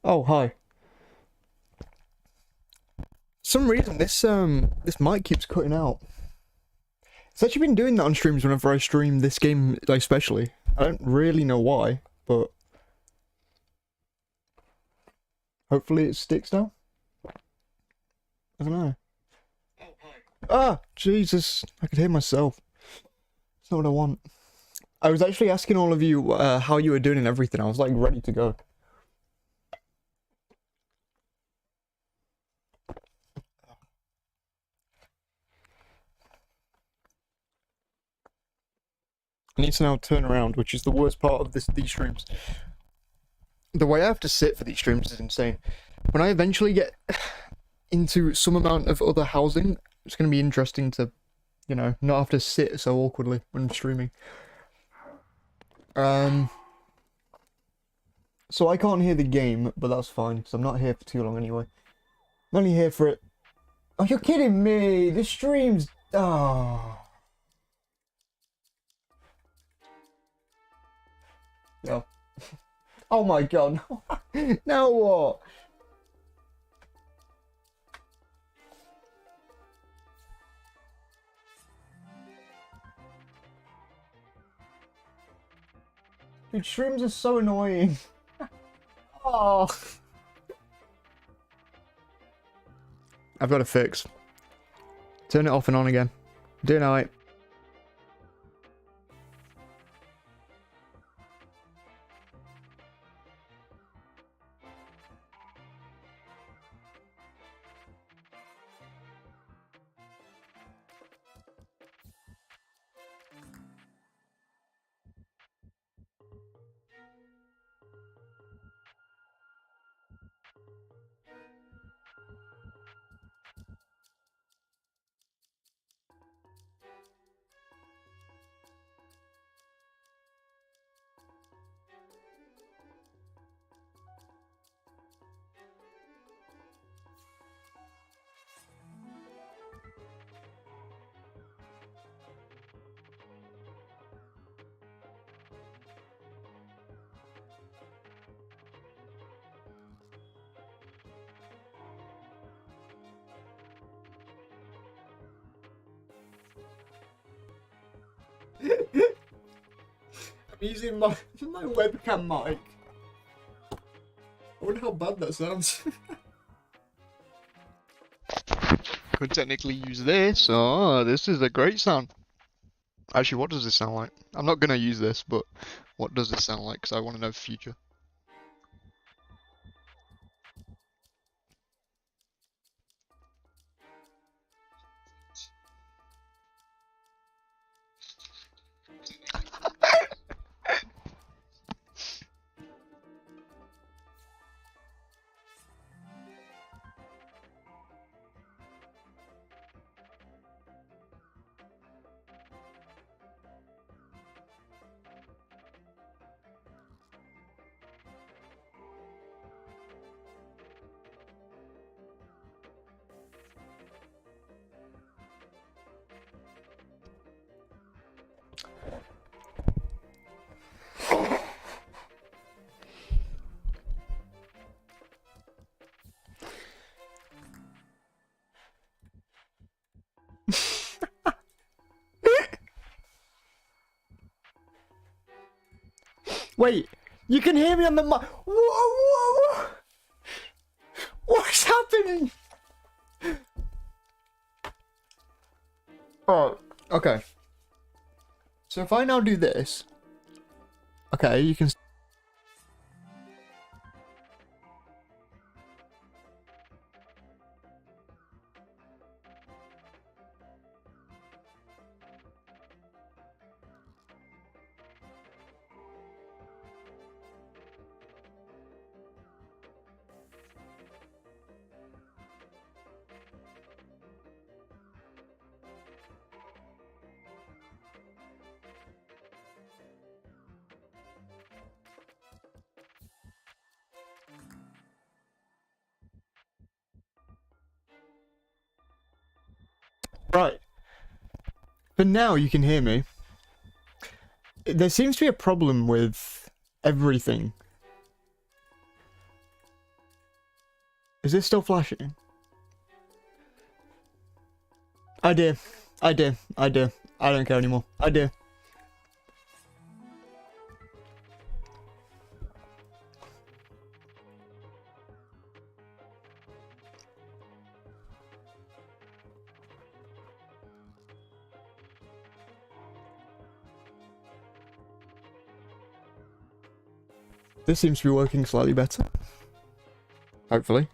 Oh, hi. Some reason this mic keeps cutting out. It's actually been doing that on streams whenever I stream this game, like, especially. I don't really know why, but hopefully it sticks now. I don't know. Ah, Jesus! I could hear myself. It's not what I want. I was actually asking all of you how you were doing and everything. I was like ready to go. I need to now turn around, which is the worst part of these streams. The way I have to sit for these streams is insane. When I eventually get into some amount of other housing, it's going to be interesting to, you know, not have to sit so awkwardly when streaming. So I can't hear the game, but that's fine, because I'm not here for too long anyway. I'm only here for it. Oh, you're kidding me! The stream's... Oh. No. Oh my god. Now what? Dude, streams are so annoying. Oh. I've got a fix. Turn it off and on again. Do night. I'm using my webcam mic. I wonder how bad that sounds. Could technically use this. Oh, this is a great sound. Actually, what does this sound like? I'm not gonna use this, but what does this sound like? Because I want to know future. Wait, you can hear me on the mic. Whoa. What's happening? Oh, okay. So if I now do this, okay, you can. Right. But now you can hear me. There seems to be a problem with everything. Is this still flashing? I do. I don't care anymore. I do. This seems to be working slightly better. Hopefully.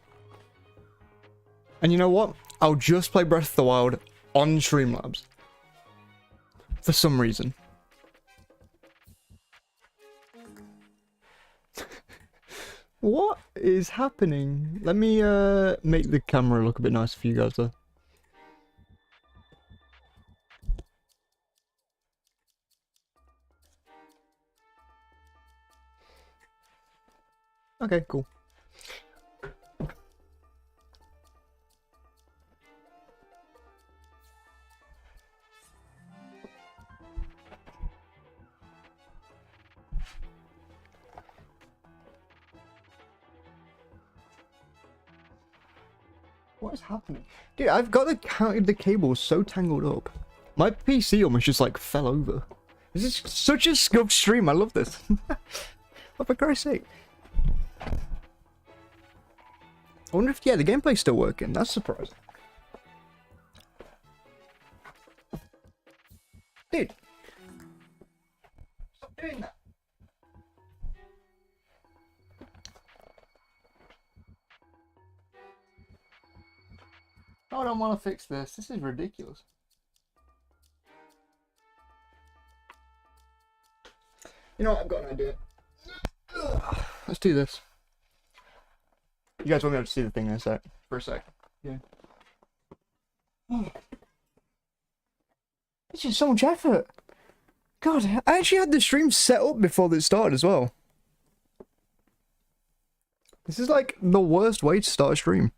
And you know what? I'll just play Breath of the Wild on Streamlabs. For some reason. What is happening? Let me make the camera look a bit nicer for you guys though. Okay, cool. What is happening? Dude, I've got the cables so tangled up. My PC almost just like fell over. This is such a scuffed stream. I love this. Oh, for Christ's sake. I wonder if, yeah, the gameplay's still working. That's surprising. Dude. Stop doing that. I don't want to fix this. This is ridiculous. You know what? I've got an idea. Let's do this. You guys won't be able to see the thing in a sec. For a sec. Yeah. It's just so much effort. God, I actually had the stream set up before it started as well. This is like the worst way to start a stream.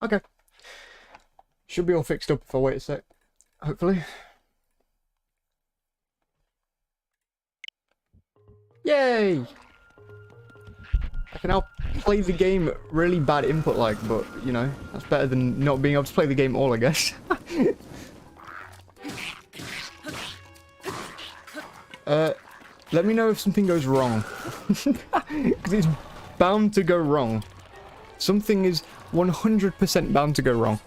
Okay. Should be all fixed up if I wait a sec. Hopefully. Yay! I can now play the game really bad input like, but, you know, that's better than not being able to play the game all, I guess. Let me know if something goes wrong. Because it's bound to go wrong. Something is 100% bound to go wrong.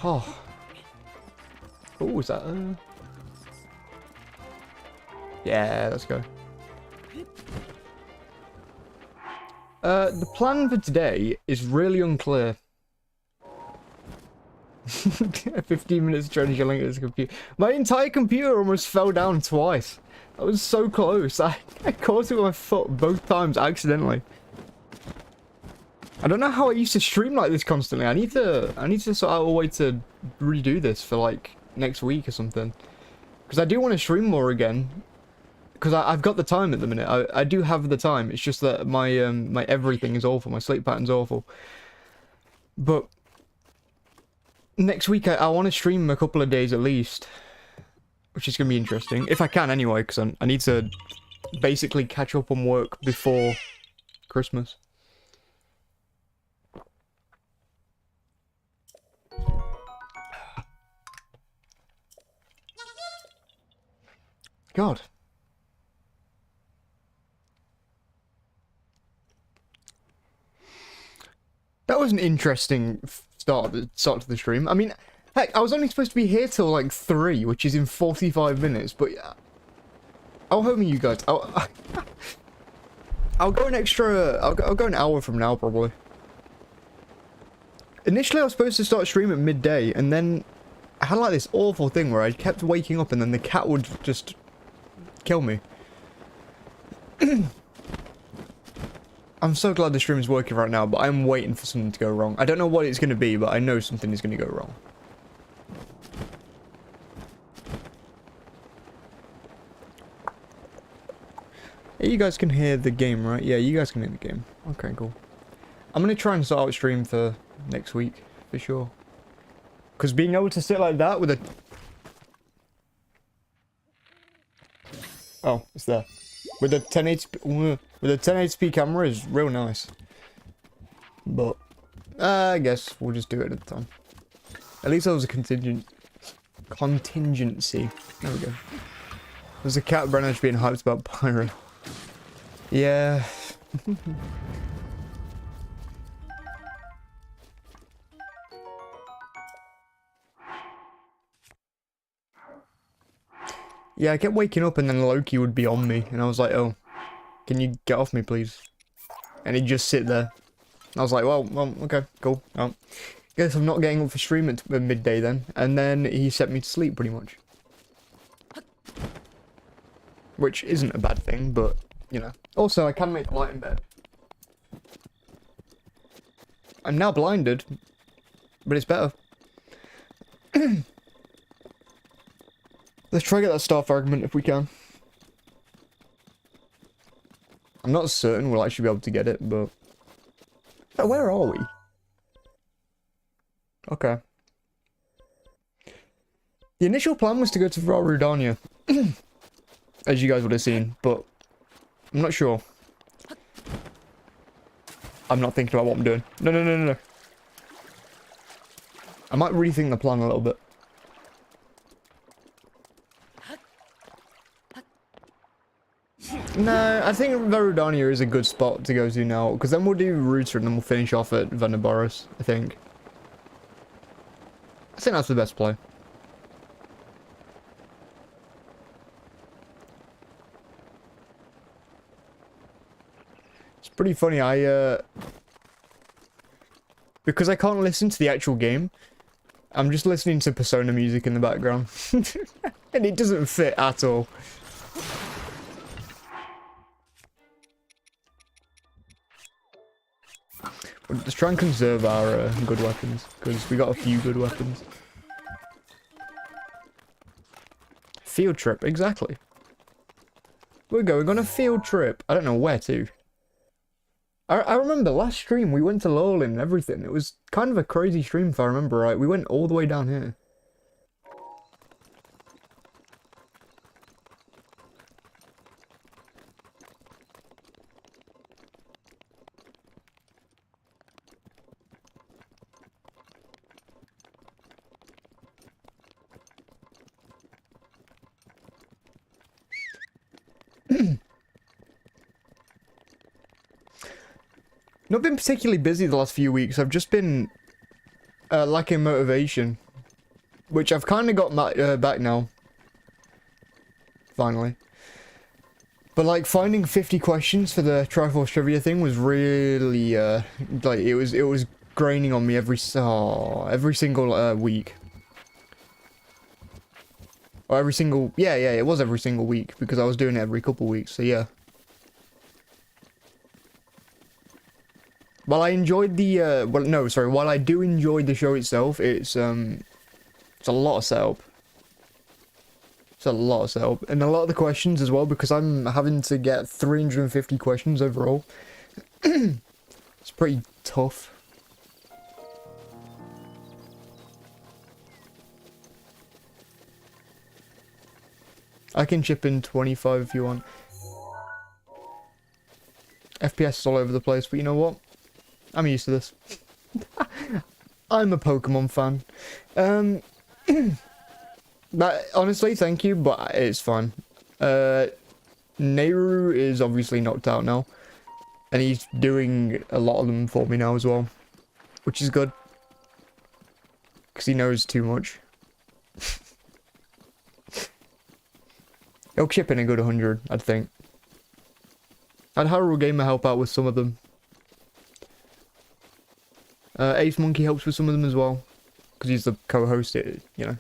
Oh. Oh, is that Yeah, let's go. The plan for today is really unclear. 15 minutes trying to link this computer. My entire computer almost fell down twice. I was so close. I caught it with my foot both times accidentally. I don't know how I used to stream like this constantly. I need to sort out a way to redo this for like next week or something. Because I do want to stream more again. Because I've got the time at the minute. I do have the time. It's just that my my everything is awful. My sleep pattern's awful. But next week I want to stream a couple of days at least. Which is going to be interesting. If I can anyway, because I need to basically catch up on work before Christmas. God. That was an interesting start to the stream. I mean, heck, I was only supposed to be here till like 3, which is in 45 minutes, but yeah. I'll home you guys. I'll go an extra... I'll go an hour from now, probably. Initially, I was supposed to start streaming at midday, and then I had like this awful thing where I kept waking up and then the cat would just kill me. I'm so glad the stream is working right now, but I'm waiting for something to go wrong. I don't know what it's going to be, but I know something is going to go wrong. Yeah, you guys can hear the game, right? Yeah, you guys can hear the game. Okay, cool. I'm going to try and sort out a stream for next week, for sure. Because being able to sit like that with a... Oh, it's there. With a 1080p camera is real nice. But I guess we'll just do it at the time. At least there was a contingency. There we go. There's a cat Brenner's being hyped about Pyro. Yeah. Yeah, I kept waking up and then Loki would be on me, and I was like, oh, can you get off me, please? And he'd just sit there. I was like, well, okay, cool. Well, guess I'm not getting up for stream at midday then. And then he set me to sleep, pretty much. Which isn't a bad thing, but, you know. Also, I can make the light in bed. I'm now blinded, but it's better. Let's try to get that star fragment if we can. I'm not certain we'll actually be able to get it, but... Where are we? Okay. The initial plan was to go to Rudania, as you guys would have seen, but I'm not sure. I'm not thinking about what I'm doing. No, no, no, no, no. I might rethink the plan a little bit. No, I think Rudania is a good spot to go to now, because then we'll do Ruta and then we'll finish off at Feburary, I think. I think that's the best play. It's pretty funny, because I can't listen to the actual game, I'm just listening to Persona music in the background. And it doesn't fit at all. Let's try and conserve our good weapons, because we got a few good weapons. Field trip, exactly. We're going on a field trip. I don't know where to. I remember last stream we went to Lowell and everything. It was kind of a crazy stream if I remember right. We went all the way down here. Not been particularly busy the last few weeks. I've just been lacking motivation, which I've kind of got back now. Finally. But like finding 50 questions for the Triforce trivia thing was really like it was graining on me every single week. Or every single it was every single week because I was doing it every couple weeks. So yeah. While I enjoyed the, while I do enjoy the show itself, it's a lot of setup. It's a lot of setup. And a lot of the questions as well, because I'm having to get 350 questions overall. It's pretty tough. I can chip in 25 if you want. FPS is all over the place, but you know what? I'm used to this. I'm a Pokemon fan. But honestly, thank you, but it's fine. Nehru is obviously knocked out now. And he's doing a lot of them for me now as well. Which is good. Because he knows too much. He'll chip in a good 100, I'd think. I'd Hyrule Gamer help out with some of them. Ace Monkey helps with some of them as well. Because he's the co-host, you know.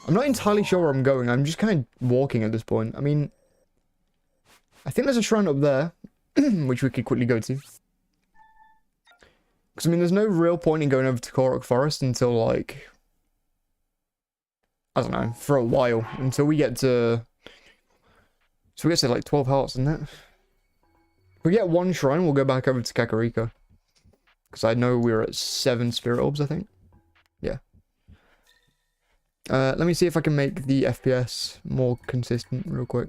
I'm not entirely sure where I'm going. I'm just kind of walking at this point. I mean, I think there's a shrine up there, which we could quickly go to. Because, I mean, there's no real point in going over to Korok Forest until, like... I don't know, for a while. Until we get to... So we get to, like, 12 hearts, isn't it? If we get one shrine, we'll go back over to Kakariko. Because I know we're at 7 spirit orbs, I think. Yeah. Let me see if I can make the FPS more consistent real quick.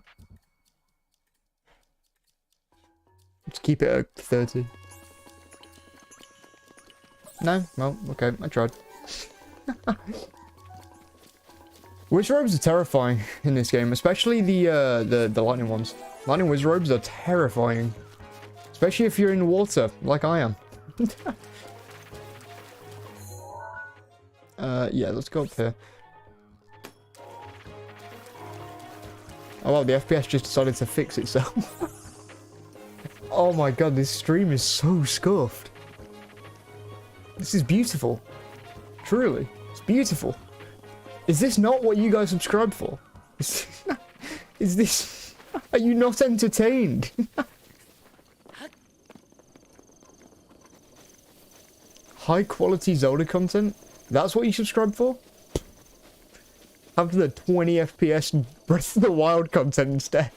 Let's keep it at 30. No? Well, okay, I tried. Wizard robes are terrifying in this game, especially the lightning ones. Lightning wizard robes are terrifying. Especially if you're in water, like I am. Yeah, let's go up here. Oh wow, the FPS just decided to fix itself. Oh my god, this stream is so scuffed. This is beautiful. Truly, it's Beautiful. Is this not what you guys subscribe for? Is this... Are you not entertained? High quality Zelda content? That's what you subscribe for? Have the 20 FPS Breath of the Wild content instead.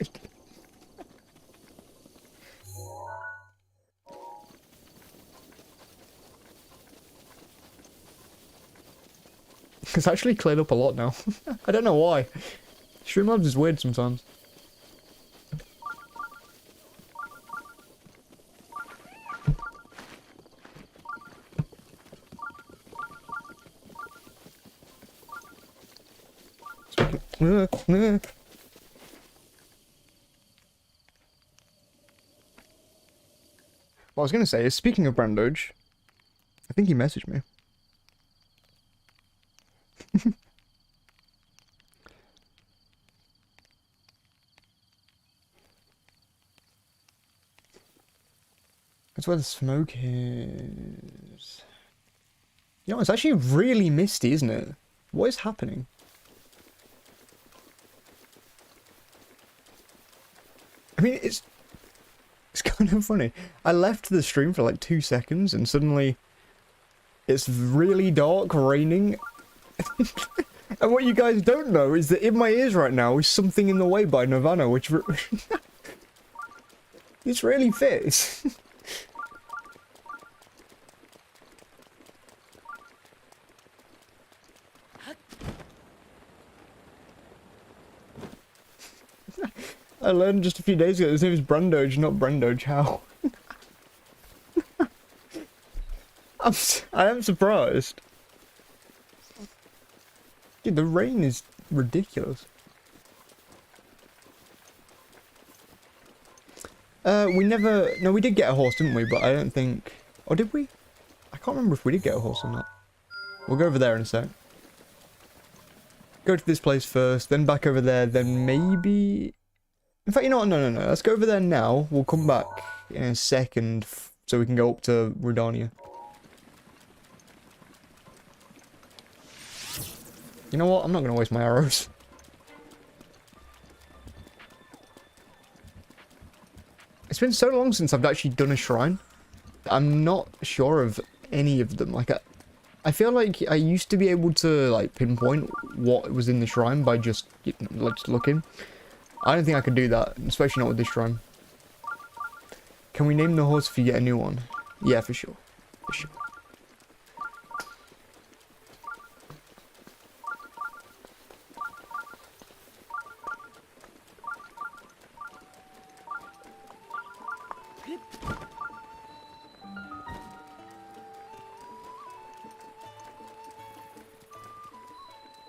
It's actually cleared up a lot now. I don't know why. Streamlabs is weird sometimes. Well, I was going to say is, speaking of Brandoge, I think he messaged me. That's where the smoke is. You know, it's actually really misty, isn't it? What is happening? I mean, it's kind of funny. I left the stream for like 2 seconds and suddenly it's really dark, raining. And what you guys don't know is that in my ears right now is Something in the Way by Nirvana, which this really fits. I learned just a few days ago his name is Brandoge, not Brandoge. How? I am surprised. Dude, the rain is ridiculous. No, we did get a horse, didn't we? But I don't think... Or did we? I can't remember if we did get a horse or not. We'll go over there in a sec. Go to this place first, then back over there, then maybe... In fact, you know what? No. Let's go over there now. We'll come back in a second so we can go up to Rudania. You know what? I'm not going to waste my arrows. It's been so long since I've actually done a shrine. I'm not sure of any of them. Like, I feel like I used to be able to, like, pinpoint what was in the shrine by just, just looking. I don't think I could do that, especially not with this shrine. Can we name the horse if you get a new one? Yeah, for sure. For sure.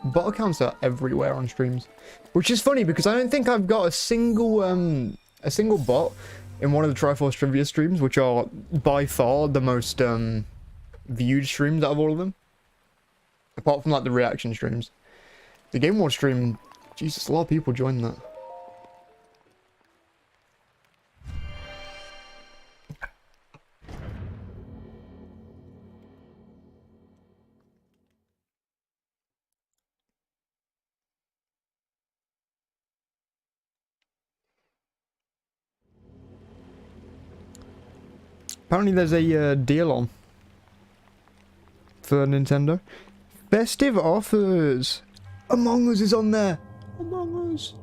Bot accounts are everywhere on streams, which is funny because I don't think I've got a single bot in one of the Triforce trivia streams, which are by far the most viewed streams out of all of them, apart from like the reaction streams. The Game War stream, Jesus, a lot of people joined that. Apparently there's a deal on for Nintendo. Festive offers! Among Us is on there! Among Us!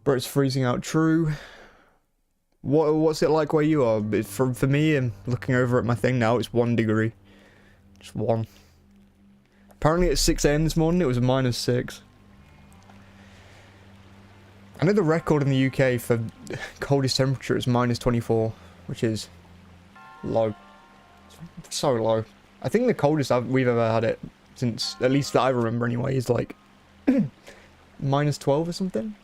Bro, it's freezing out, true. What's it like where you are? For me, I'm looking over at my thing now, it's 1 degree. Just 1. Apparently at 6 AM this morning it was a -6. I know the record in the UK for coldest temperature is -24. Which is low. It's so low. I think the coldest we've ever had it since, at least that I remember anyway, is like -12 or something.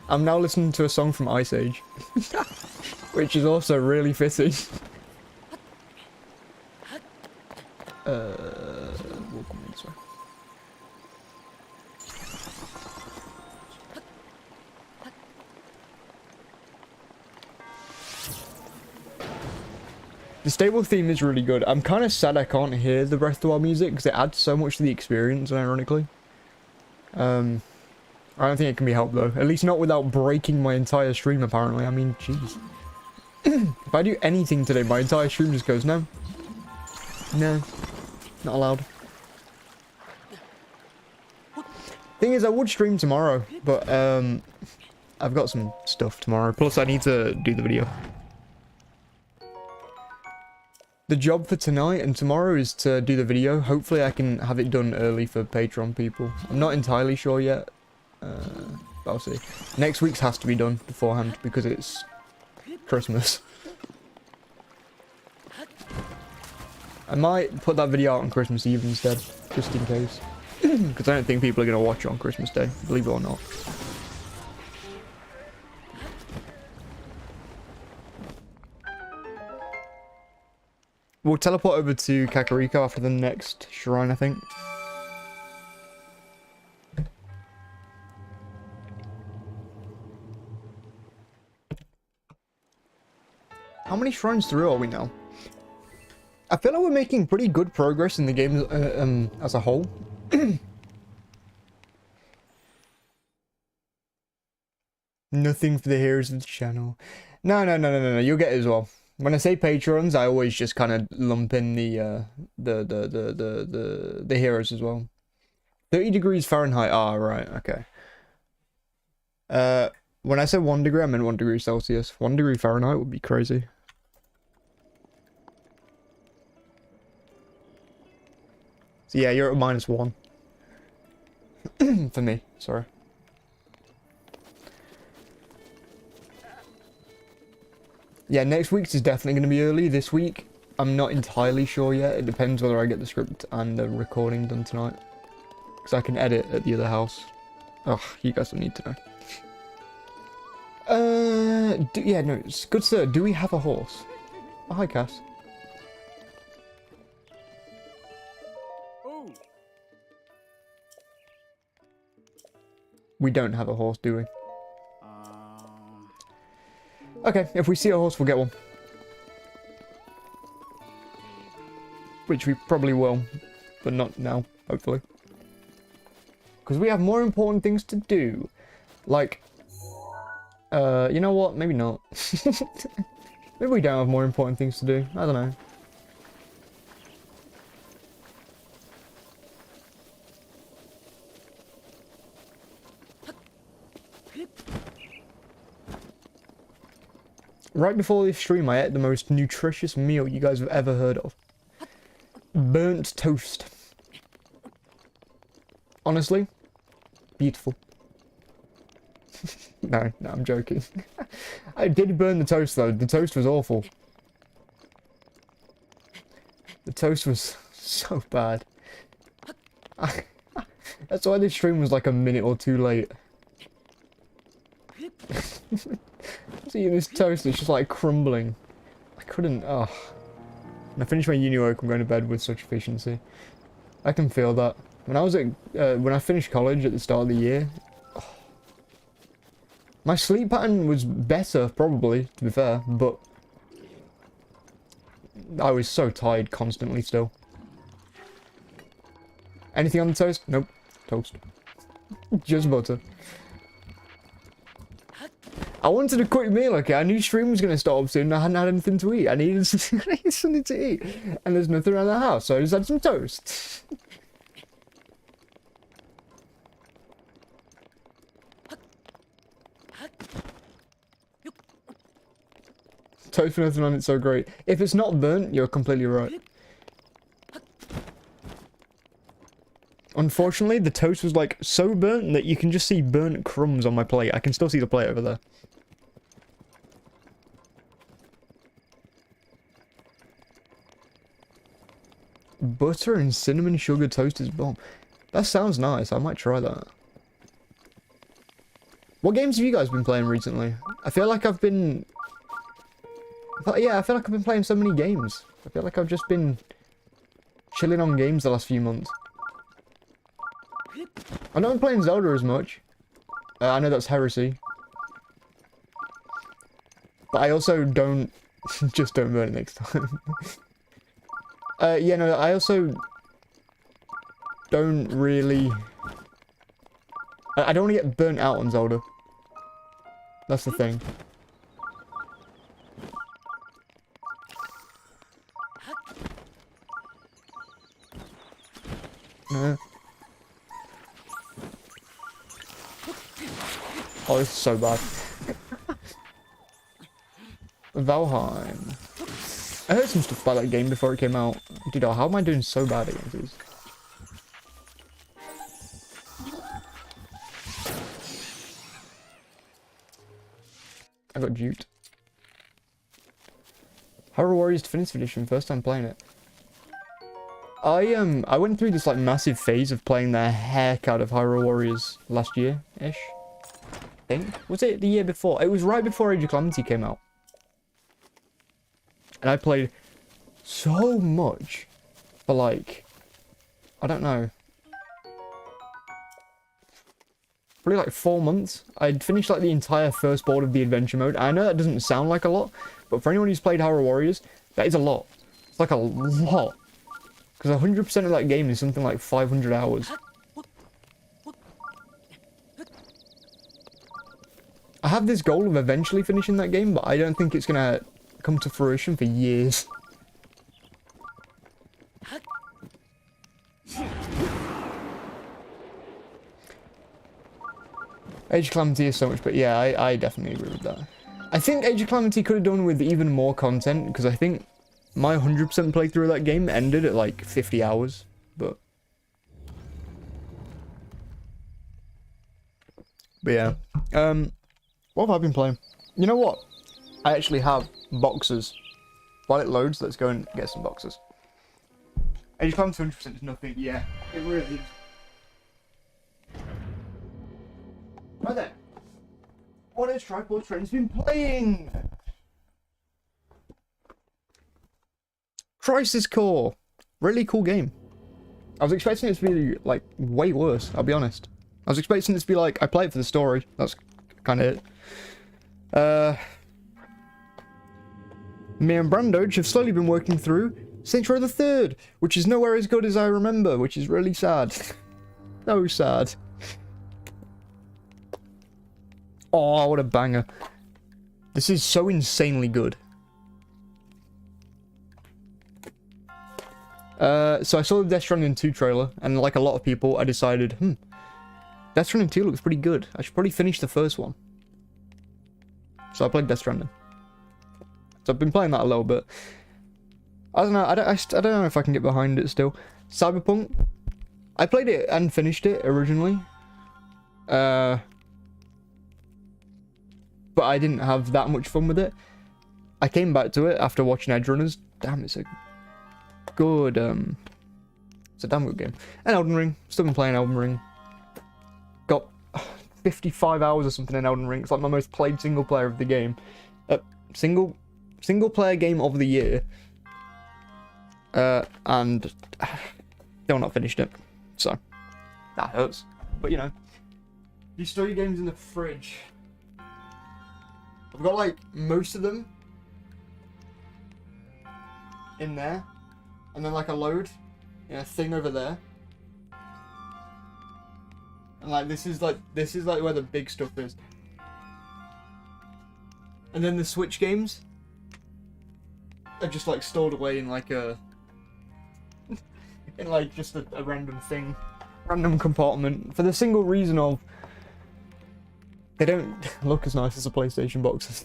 I'm now listening to a song from Ice Age, which is also really fitting. We'll come in this way. The stable theme is really good. I'm kind of sad I can't hear the Breath of the Wild music because it adds so much to the experience, ironically. I don't think it can be helped though. At least not without breaking my entire stream, apparently. I mean, jeez. If I do anything today, my entire stream just goes, no. No. Not allowed. Thing is, I would stream tomorrow, but I've got some stuff tomorrow. Plus, I need to do the video. The job for tonight and tomorrow is to do the video. Hopefully, I can have it done early for Patreon people. I'm not entirely sure yet. But I'll see. Next week's has to be done beforehand because it's Christmas. I might put that video out on Christmas Eve instead, just in case. Because I don't think people are going to watch it on Christmas Day, believe it or not. We'll teleport over to Kakariko after the next shrine, I think. How many shrines through are we now? I feel like we're making pretty good progress in the game as a whole. Nothing for the heroes of the channel. No. You'll get it as well. When I say patrons, I always just kind of lump in the heroes as well. 30 degrees Fahrenheit. Ah, right. Okay. When I said 1 degree, I meant 1 degree Celsius. 1 degree Fahrenheit would be crazy. So yeah, you're at -1. For me, sorry. Yeah, next week's is definitely going to be early. This week, I'm not entirely sure yet. It depends whether I get the script and the recording done tonight. Because I can edit at the other house. Oh, you guys don't need to know. Yeah, no, it's good sir. Do we have a horse? Oh, hi, Cass. We don't have a horse, do we? Okay, if we see a horse, we'll get one. Which we probably will, but not now, hopefully. Because we have more important things to do. Like, you know what? Maybe not. Maybe we don't have more important things to do. I don't know. Right before this stream, I ate the most nutritious meal you guys have ever heard of. Burnt toast. Honestly, beautiful. No, I'm joking. I did burn the toast though. The toast was awful. The toast was so bad. That's why this stream was like a minute or two late. See this toast, it's just like crumbling. I couldn't, oh. When I finish my uni work, I'm going to bed with such efficiency. I can feel that. When I was at, when I finished college at the start of the year, oh, my sleep pattern was better, probably, to be fair, but I was so tired constantly still. Anything on the toast? Nope. Toast. Just butter. I wanted a quick meal, okay? I knew stream was going to start soon and I hadn't had anything to eat. I needed something to eat. And there's nothing around the house, so I just had some toast. Toast with nothing on it's so great. If it's not burnt, you're completely right. Unfortunately, the toast was like so burnt that you can just see burnt crumbs on my plate. I can still see the plate over there. Butter and cinnamon sugar toast is bomb. That sounds nice. I might try that. What games have you guys been playing recently? I feel like I've been... Yeah, I feel like I've been playing so many games. I feel like I've just been chilling on games the last few months. I know I'm playing Zelda as much. I know that's heresy. But I also don't Just don't burn it next time. Yeah, no, I also don't really... I don't want to get burnt out on Zelda. That's the thing. Oh, this is so bad. Valheim. I heard some stuff about that game before it came out. Dude, how am I doing so bad against these? I got duped. Hyrule Warriors Definitive Edition, first time playing it. I went through this like massive phase of playing the heck out of Hyrule Warriors last year-ish. I think. Was it the year before? It was right before Age of Calamity came out. And I played so much for like, I don't know, probably like 4 months. I'd finished like the entire first board of the adventure mode. I know that doesn't sound like a lot, but for anyone who's played Hyrule Warriors, that is a lot. It's like a lot. Because 100% of that game is something like 500 hours. I have this goal of eventually finishing that game, but I don't think it's gonna come to fruition for years. Age of Calamity is so much, but yeah, I definitely agree with that. I think Age of Calamity could have done with even more content, because I think my 100% playthrough of that game ended at like 50 hours, but yeah. What have I been playing? You know what? I actually have boxes. While it loads, let's go and get some boxes. Age of Calamity 100% is nothing. Yeah, it really is. Right then. What has Triforce Friends been playing? Crisis Core. Really cool game. I was expecting it to be, like, way worse, I'll be honest. I was expecting it to be like, I play it for the story. That's kind of it. Me and Brandoge have slowly been working through Saints Row the Third, which is nowhere as good as I remember, which is really sad. So sad. Oh, what a banger. This is so insanely good. So I saw the Death Stranding 2 trailer, and like a lot of people, I decided, Death Stranding 2 looks pretty good. I should probably finish the first one. So I played Death Stranding. So I've been playing that a little bit. I don't know, I don't know if I can get behind it still. Cyberpunk, I played it and finished it originally. But I didn't have that much fun with it. I came back to it after watching Edgerunners. Damn, it's a good, it's a damn good game. And Elden Ring, still been playing Elden Ring. Got 55 hours or something in Elden Ring. It's like my most played single player of the game. Single player game of the year. And still not finished it. So, that hurts. But you know, you store your games in the fridge. I've got like most of them in there, and then like a load, thing over there, and like this is like where the big stuff is, and then the Switch games are just like stored away in like a in like just a random thing, random compartment, for the single reason of they don't look as nice as the PlayStation boxes.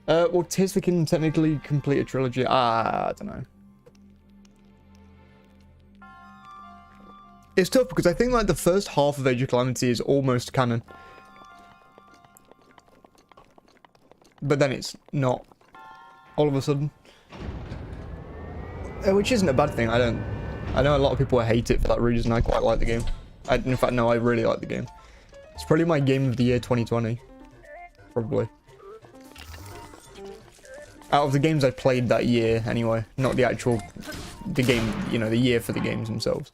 Well, Tears of the Kingdom technically complete a trilogy. I don't know. It's tough because I think like the first half of Age of Calamity is almost canon. But then it's not. All of a sudden. Which isn't a bad thing, I know a lot of people hate it for that reason. I quite like the game. In fact, no, I really like the game. It's probably my game of the year 2020. Probably. Out of the games I played that year, anyway. Not the actual... the game, the year for the games themselves.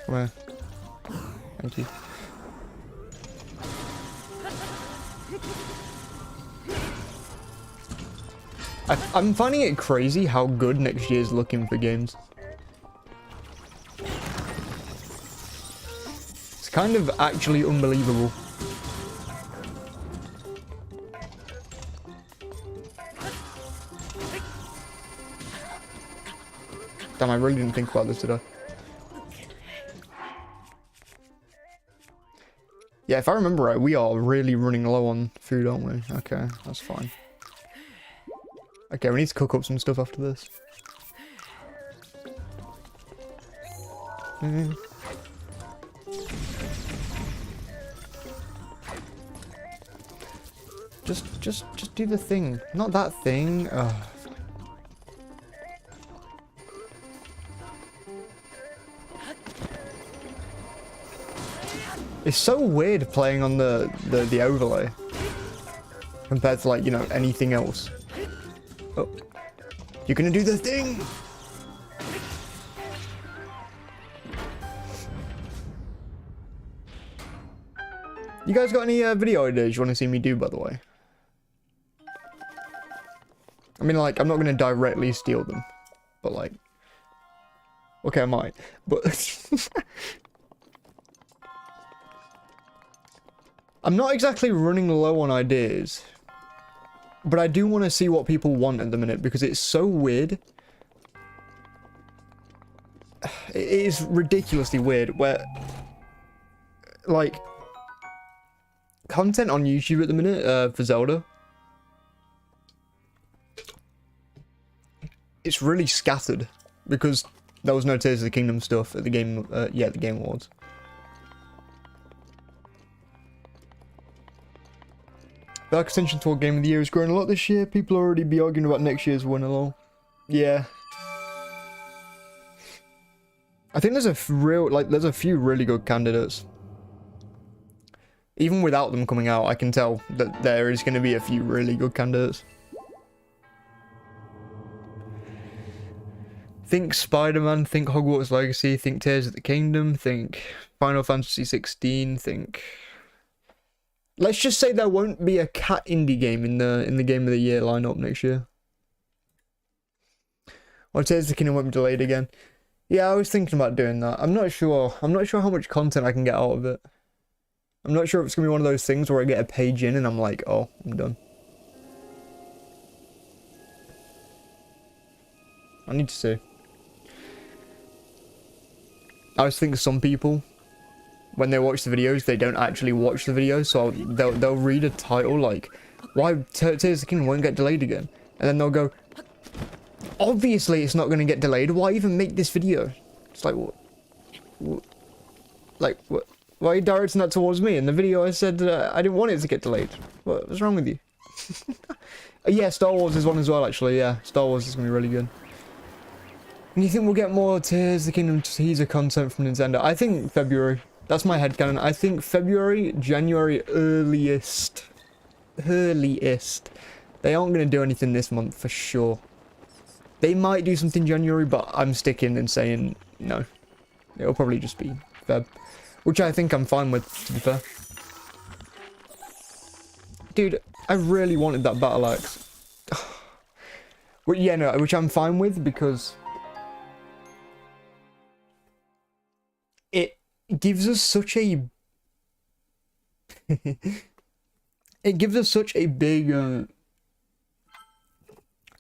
Come here. Thank you. I'm finding it crazy how good next year's looking for games. It's kind of actually unbelievable. Damn, I really didn't think about this, did I? Yeah, if I remember right, we are really running low on food, aren't we? Okay, that's fine. Okay, we need to cook up some stuff after this. Just do the thing. Not that thing. Ugh. It's so weird playing on the overlay compared to, like, you know, anything else. Oh, you're gonna do the thing. You guys got any video ideas you want to see me do, by the way? I mean, like, I'm not gonna directly steal them, but like, okay, I might, but I'm not exactly running low on ideas, but I do want to see what people want at the minute because it's so weird. It is ridiculously weird where, like, content on YouTube at the minute for Zelda, it's really scattered because there was no Tears of the Kingdom stuff at the game, the Game Awards. Dark Ascension toward Game of the Year is growing a lot this year. People already be arguing about next year's winner, lol. Yeah. I think there's there's a few really good candidates. Even without them coming out, I can tell that there is going to be a few really good candidates. Think Spider-Man, think Hogwarts Legacy, think Tears of the Kingdom, think Final Fantasy 16, think... Let's just say there won't be a cat indie game in the Game of the Year lineup next year. Or Tears of the Kingdom won't be delayed again. Yeah, I was thinking about doing that. I'm not sure. I'm not sure how much content I can get out of it. I'm not sure if it's going to be one of those things where I get a page in and I'm like, oh, I'm done. I need to see. I was thinking some people, when they watch the videos, they don't actually watch the videos, so they'll read a title like, why Tears of the Kingdom won't get delayed again? And then they'll go, obviously it's not going to get delayed, why even make this video? It's like, what? Like, what? Why are you directing that towards me? In the video I said I didn't want it to get delayed. What's wrong with you? Yeah, Star Wars is one as well, actually, yeah. Star Wars is going to be really good. And you think we'll get more Tears of the Kingdom teaser content from Nintendo? I think February. That's my headcanon. I think February, January, earliest. Earliest. They aren't going to do anything this month for sure. They might do something January, but I'm sticking and saying no. It'll probably just be Feb. Which I think I'm fine with, to be fair. Dude, I really wanted that battle axe. Well, yeah, no, which I'm fine with because... it gives us such a... it gives us such a big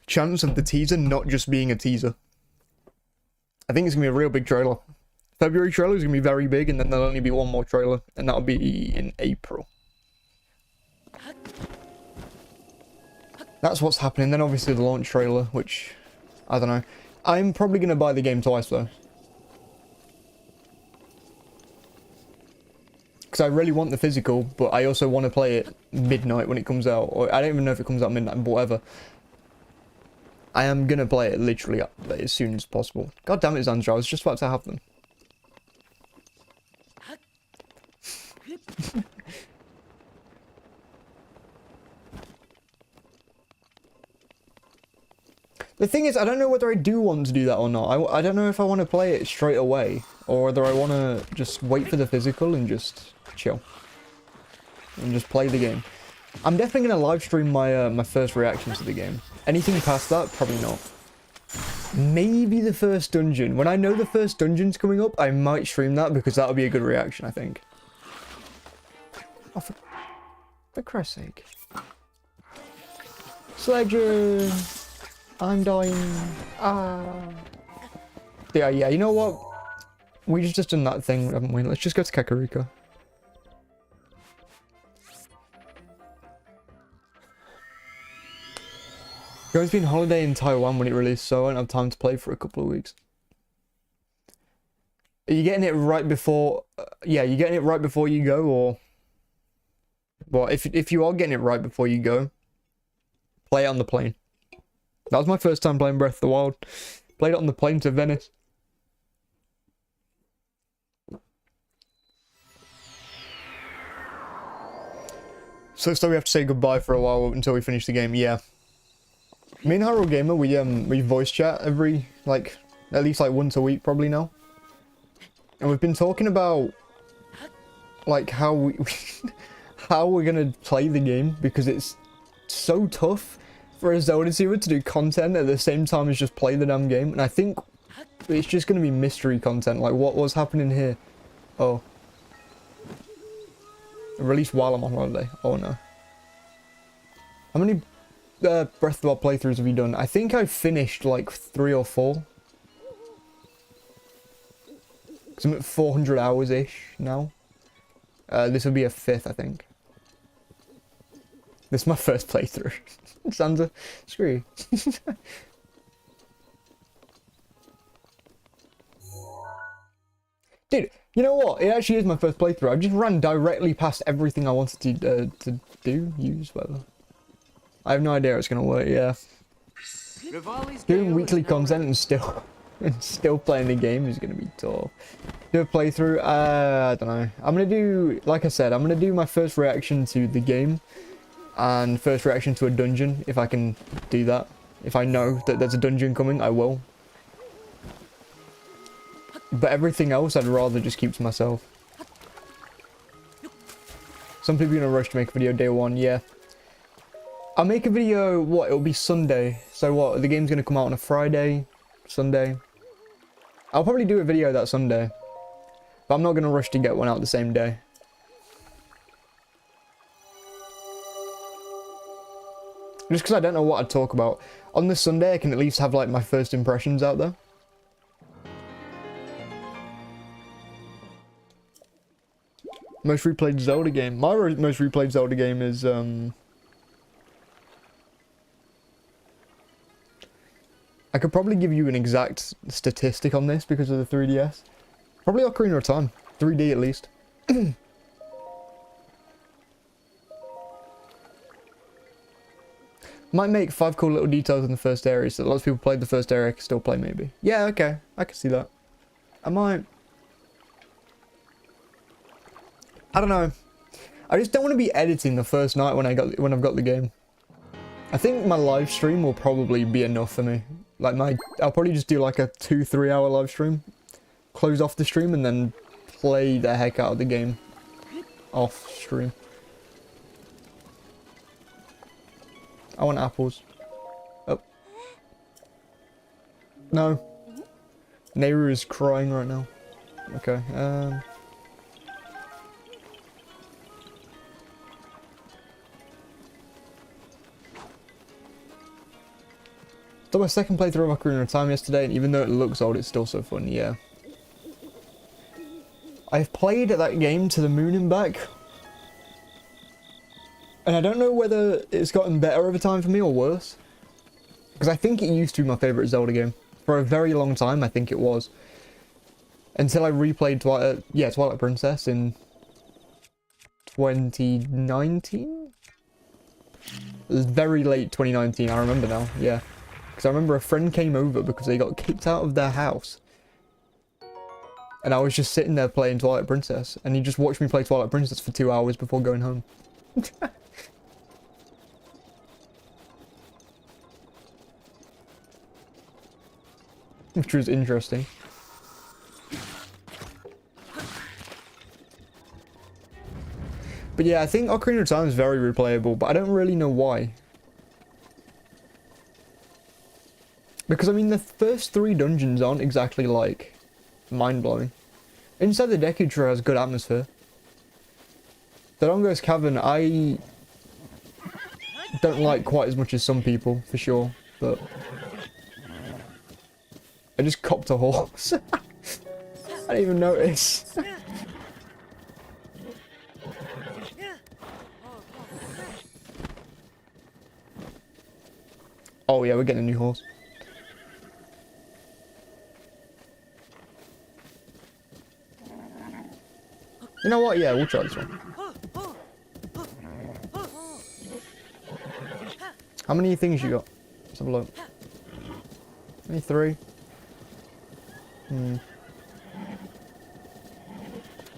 chance of the teaser not just being a teaser. I think it's going to be a real big trailer. February trailer is going to be very big, and then there'll only be one more trailer, and that'll be in April. That's what's happening. Then obviously the launch trailer, which, I don't know. I'm probably going to buy the game twice, though. Because I really want the physical, but I also want to play it midnight when it comes out. Or I don't even know if it comes out midnight, but whatever. I am going to play it literally as soon as possible. God damn it, Zandra, I was just about to have them. The thing is, I don't know whether I do want to do that or not. I don't know if I want to play it straight away or whether I want to just wait for the physical and just chill and just play the game. I'm definitely going to live stream my my first reactions to the game. Anything past that, probably not. Maybe the first dungeon. When I know the first dungeon's coming up, I might stream that because that'll be a good reaction, I think. Oh, for Christ's sake. Sledger! I'm dying. Ah. Yeah, you know what? We just done that thing, haven't we? Let's just go to Kakariko. Going to be on holiday in Taiwan when it released, so I won't have time to play for a couple of weeks. Are you getting it right before... yeah, you getting it right before you go, or... Well, if you are getting it right before you go, play it on the plane. That was my first time playing Breath of the Wild. Played it on the plane to Venice. So we have to say goodbye for a while until we finish the game, yeah. Me and Hyrule Gamer, we voice chat every, like, at least like once a week probably now. And we've been talking about, like, how how we're gonna play the game, because it's so tough for a Zelda-tuber to do content at the same time as just play the damn game. And I think it's just gonna be mystery content, like what's happening here. Oh. Released while I'm on holiday. Oh no. How many Breath of the Wild playthroughs have you done? I think I've finished like 3 or 4. Because I'm at 400 hours-ish now. This would be a 5th, I think. This is my first playthrough. Sansa, screw you. Dude, you know what? It actually is my first playthrough. I just ran directly past everything I wanted to use, whatever. I have no idea how it's gonna work, yeah. Doing weekly content and still playing the game is gonna be tough. Do a playthrough, I don't know. I'm gonna do, like I said, I'm gonna do my first reaction to the game and first reaction to a dungeon, if I can do that. If I know that there's a dungeon coming, I will. But everything else, I'd rather just keep to myself. Some people are gonna rush to make a video day 1, yeah. I'll make a video, what, it'll be Sunday. So what, the game's gonna come out on a Friday, Sunday. I'll probably do a video that Sunday. But I'm not gonna rush to get one out the same day. Just because I don't know what I'd talk about. On this Sunday, I can at least have like my first impressions out there. Most replayed Zelda game. My most replayed Zelda game is, I could probably give you an exact statistic on this because of the 3DS. Probably Ocarina of Time. 3D at least. Might make 5 cool little details in the first area, so lots of people played the first area, can still play maybe. Yeah, okay. I can see that. I might... I don't know. I just don't want to be editing the first night when I've got the game. I think my live stream will probably be enough for me. Like I'll probably just do like a 2-3 hour live stream, close off the stream, and then play the heck out of the game off stream. I want apples. Oh. No. Nehru is crying right now. Okay, done my second playthrough of Ocarina of Time yesterday, and even though it looks old, it's still so fun, yeah. I've played that game to the moon and back. And I don't know whether it's gotten better over time for me or worse. Because I think it used to be my favourite Zelda game. For a very long time, I think it was. Until I replayed Twilight Princess in 2019? It was very late 2019, I remember now, yeah. Because I remember a friend came over because they got kicked out of their house. And I was just sitting there playing Twilight Princess. And he just watched me play Twilight Princess for 2 hours before going home. Which was interesting. But yeah, I think Ocarina of Time is very replayable, but I don't really know why. Because, I mean, the first 3 dungeons aren't exactly, like, mind-blowing. Inside the Deku Tree has good atmosphere. The Dongo's Cavern, I don't like quite as much as some people, for sure, but... I just copped a horse. I didn't even notice. Oh yeah, we're getting a new horse. You know what? Yeah, we'll try this one. How many things you got? Let's have a look. Only 3.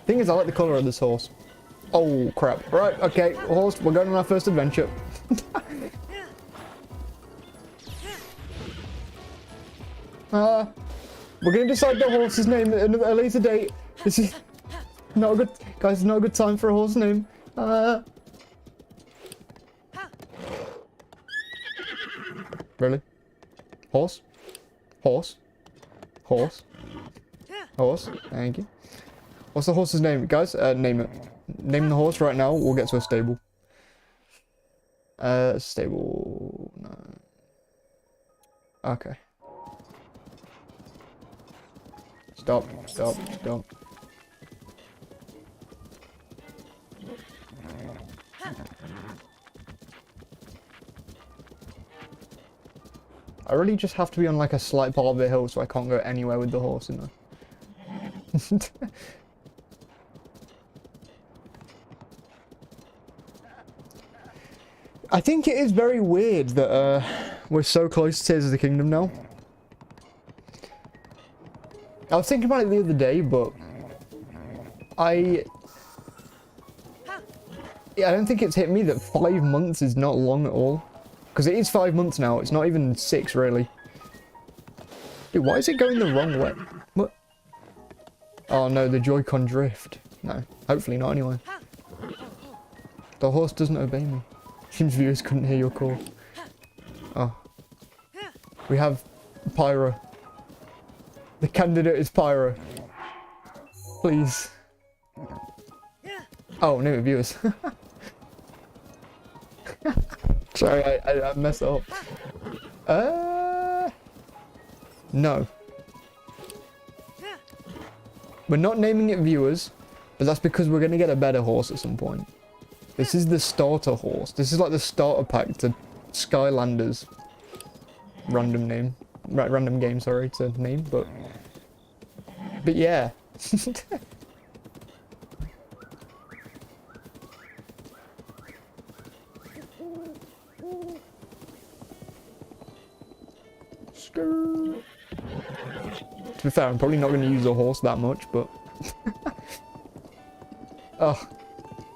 Thing is, I like the colour of this horse. Oh crap! Right, okay, horse. We're going on our first adventure. We're gonna decide the horse's name at a later date. This is not a good, guys. Not a good time for a horse name. Really? Horse? Horse? Horse? Horse? Thank you. What's the horse's name, guys? Name it. Name the horse right now. We'll get to a stable. Stable. No. Okay. Stop. Stop. Stop. I really just have to be on like a slight part of the hill so I can't go anywhere with the horse in there. I think it is very weird that we're so close to Tears of the Kingdom now. I was thinking about it the other day, but I don't think it's hit me that 5 months is not long at all. Because it is 5 months now, it's not even 6 really. Dude, why is it going the wrong way? What? Oh no, the Joy-Con drift. No, hopefully not anyway. The horse doesn't obey me. Seems viewers couldn't hear your call. Oh. We have Pyro. The candidate is Pyro. Please. Oh, no, viewers. Sorry, I messed up. No. We're not naming it viewers, but that's because we're going to get a better horse at some point. This is the starter horse. This is like the starter pack to Skylanders. Random name. Random game, sorry, to name, but yeah. To be fair, I'm probably not going to use a horse that much, but... Oh.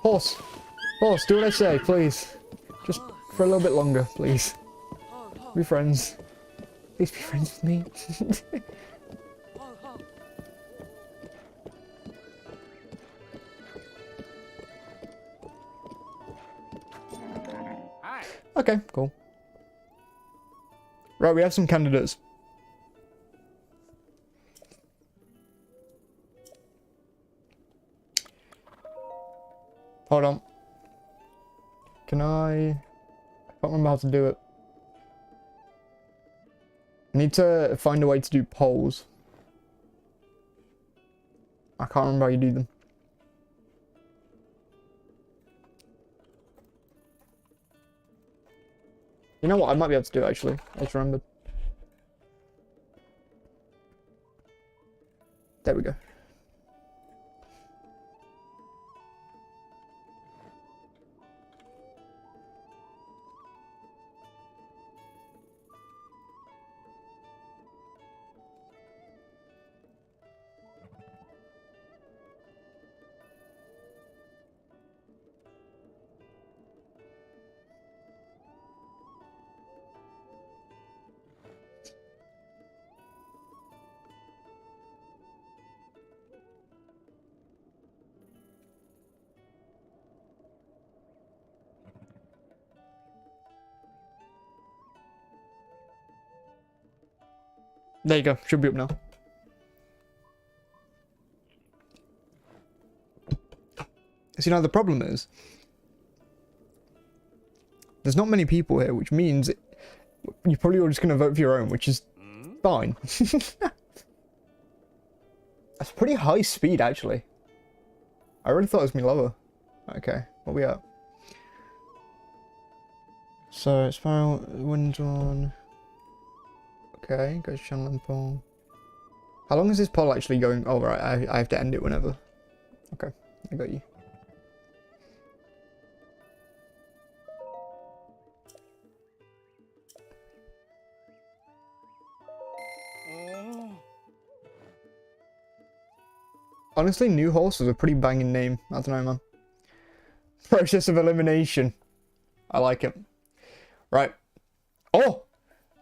Horse! Horse, do what I say, please. Just for a little bit longer, please. Be friends. Please be friends with me. Okay, cool. Right, we have some candidates. Hold on. Can I can't remember how to do it. I need to find a way to do polls. I can't remember how you do them. You know what? I might be able to do it, actually. I just remembered. There we go. There you go. Should be up now. See, now the problem is, there's not many people here, which means you're probably all just going to vote for your own, which is fine. That's pretty high speed, actually. I really thought it was going to be lower. Okay, what we at? So, Spiral, Wind one. Okay, goes channel and poll. How long is this poll actually going? Oh, right, I have to end it whenever. Okay, I got you. Honestly, New Horse is a pretty banging name. I don't know, man. Process of elimination. I like it. Right. Oh!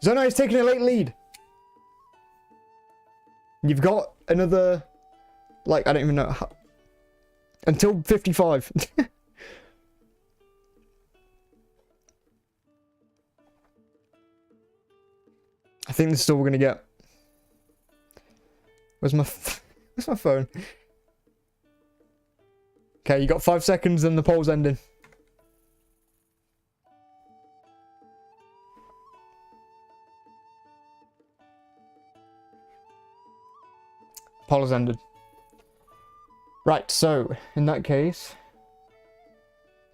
Zonai is taking a late lead. You've got another... Like, I don't even know. Until 55. I think this is all we're going to get. Where's my phone? Okay, you got 5 seconds and the poll's ending. Poll has ended. Right, so, in that case...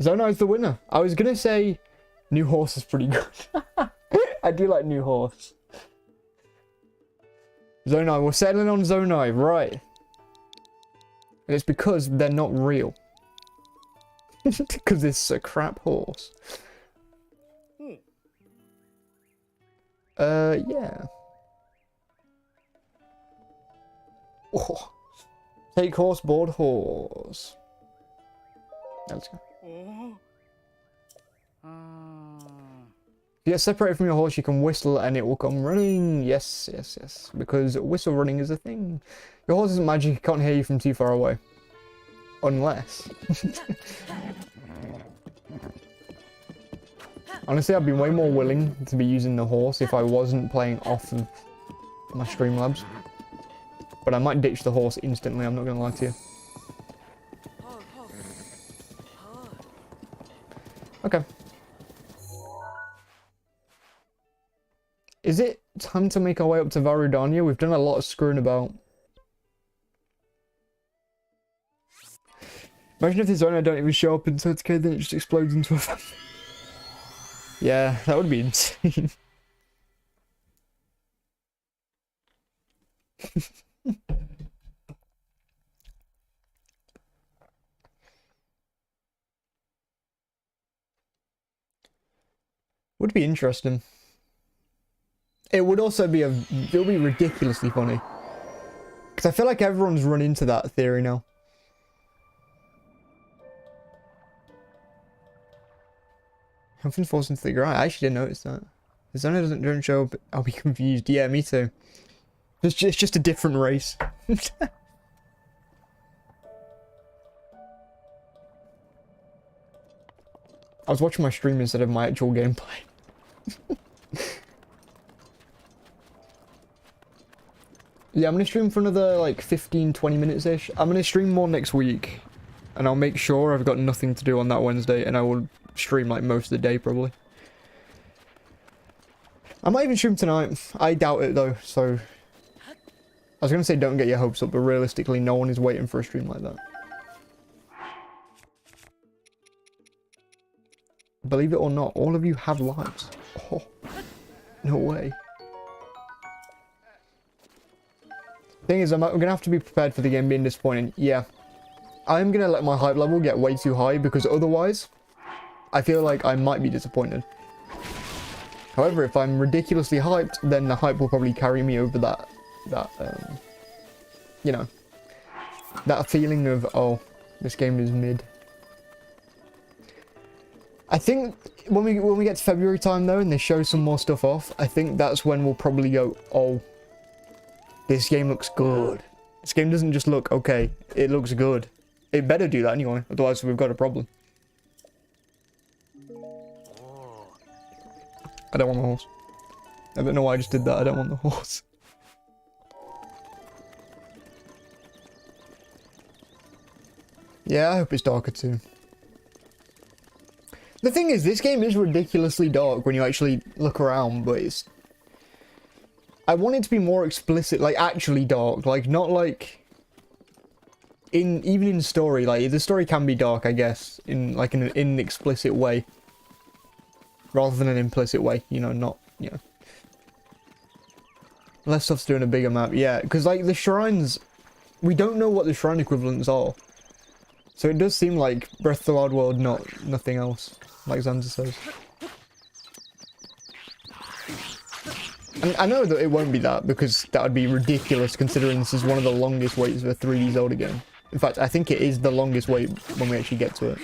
Zona is the winner. I was gonna say New Horse is pretty good. I do like New Horse. Zonai, we're settling on Zonai, right. And it's because they're not real. Because it's a crap horse. Yeah. Oh. Take horse, board horse. Let's go. If you get separated from your horse, you can whistle and it will come running. Yes, yes, yes. Because whistle running is a thing. Your horse isn't magic, it can't hear you from too far away. Unless. Honestly, I'd be way more willing to be using the horse if I wasn't playing off of my Streamlabs. But I might ditch the horse instantly, I'm not going to lie to you. Okay. Is it time to make our way up to Rudania? We've done a lot of screwing about. Imagine if the Zona don't even show up in 30k, then it just explodes into a... Yeah, that would be insane. Would be interesting. It would also be it'll be ridiculously funny. Because I feel like everyone's run into that theory now. Something's forced into the ground. I actually didn't notice that. If Zona don't show up, I'll be confused. Yeah, me too. It's just a different race. I was watching my stream instead of my actual gameplay. Yeah, I'm gonna stream for another like 15-20 minutes-ish. I'm gonna stream more next week. And I'll make sure I've got nothing to do on that Wednesday, and I will stream like most of the day probably. I might even stream tonight. I doubt it though, so... I was gonna say don't get your hopes up, but realistically no one is waiting for a stream like that. Believe it or not, all of you have lives. Oh, no way. Thing is, I'm gonna have to be prepared for the game being disappointing. Yeah. I'm gonna let my hype level get way too high, because otherwise, I feel like I might be disappointed. However, if I'm ridiculously hyped, then the hype will probably carry me over that you know, that feeling of, oh, this game is mid. I think when we get to February time though, and they show some more stuff off, I think that's when we'll probably go, oh, this game looks good. This game doesn't just look okay, it looks good. It better do that anyway, otherwise we've got a problem. I don't want the horse. I don't know why I just did that, I don't want the horse. Yeah, I hope it's darker too. The thing is, this game is ridiculously dark when you actually look around, but it's... I want it to be more explicit, like actually dark, like not like... Even in story, like the story can be dark, I guess, in like an explicit way. Rather than an implicit way, you know, not, you know. Unless stuff's doing a bigger map, yeah, because like the shrines... We don't know what the shrine equivalents are. So it does seem like Breath of the Wild world, nothing else, like Xanza says. And I know that it won't be that, because that would be ridiculous considering this is one of the longest waits of a 3D Zelda game. In fact, I think it is the longest wait when we actually get to it.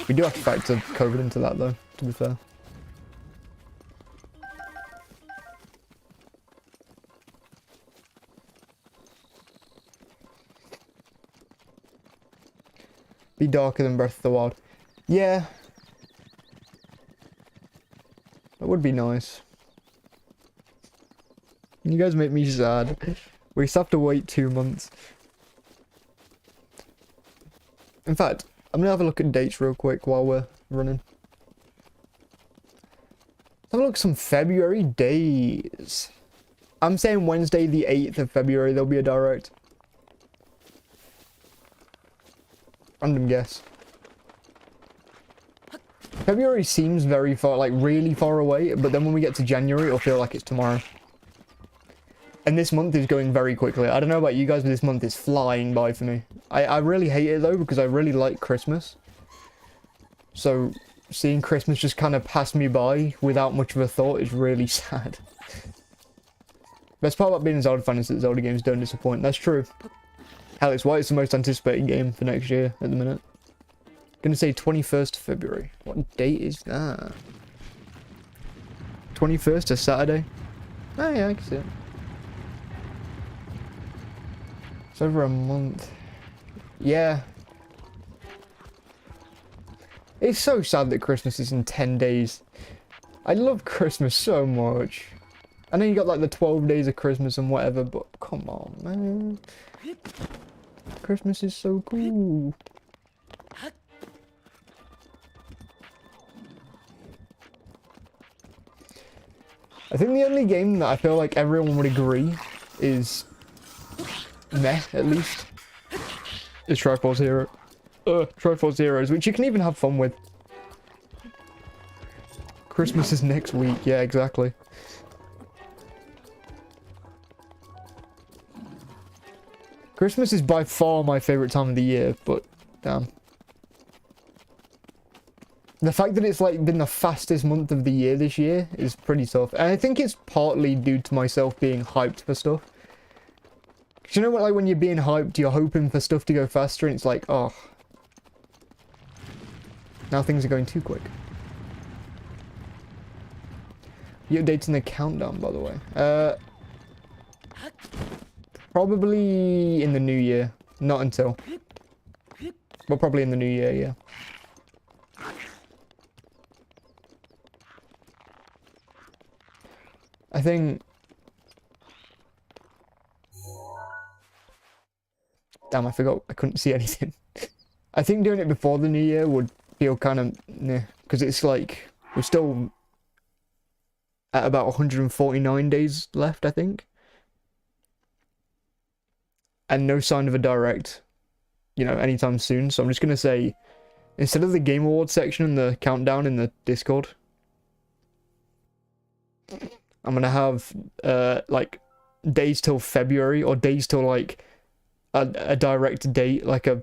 We do have to factor COVID into that though, to be fair. Be darker than Breath of the Wild. Yeah. That would be nice. You guys make me sad. We just have to wait 2 months. In fact, I'm gonna have a look at dates real quick while we're running. Have a look at some February days. I'm saying Wednesday the 8th of February there'll be a direct. Random guess. February seems very far, like really far away, but then when we get to January, it'll feel like it's tomorrow. And this month is going very quickly. I don't know about you guys, but this month is flying by for me. I really hate it though, because I really like Christmas. So, seeing Christmas just kind of pass me by without much of a thought is really sad. Best part about being a Zelda fan is that Zelda games don't disappoint. That's true. Hell, it's why it's the most anticipated game for next year at the minute. Gonna say 21st of February. What date is that? 21st, a Saturday? Oh yeah, I can see it. It's over a month. Yeah. It's so sad that Christmas is in 10 days. I love Christmas so much. I know you got like the 12 days of Christmas and whatever, but come on, man. Christmas is so cool. I think the only game that I feel like everyone would agree is meh, at least, is Triforce Hero. Triforce Heroes, which you can even have fun with. Christmas is next week, yeah, exactly. Christmas is by far my favourite time of the year, but damn. The fact that it's like been the fastest month of the year this year is pretty tough. And I think it's partly due to myself being hyped for stuff. 'Cause you know what, like when you're being hyped, you're hoping for stuff to go faster and it's like, oh. Now things are going too quick. You updating the countdown, by the way. Probably in the new year. Not until. But probably in the new year, yeah. I think... Damn, I forgot. I couldn't see anything. I think doing it before the new year would feel kind of... Nah. Because it's like... We're still... at about 149 days left, I think. And no sign of a direct, you know, anytime soon. So I'm just going to say, instead of the Game Awards section and the countdown in the Discord, I'm going to have, like, days till February, or days till, like, a direct date, like a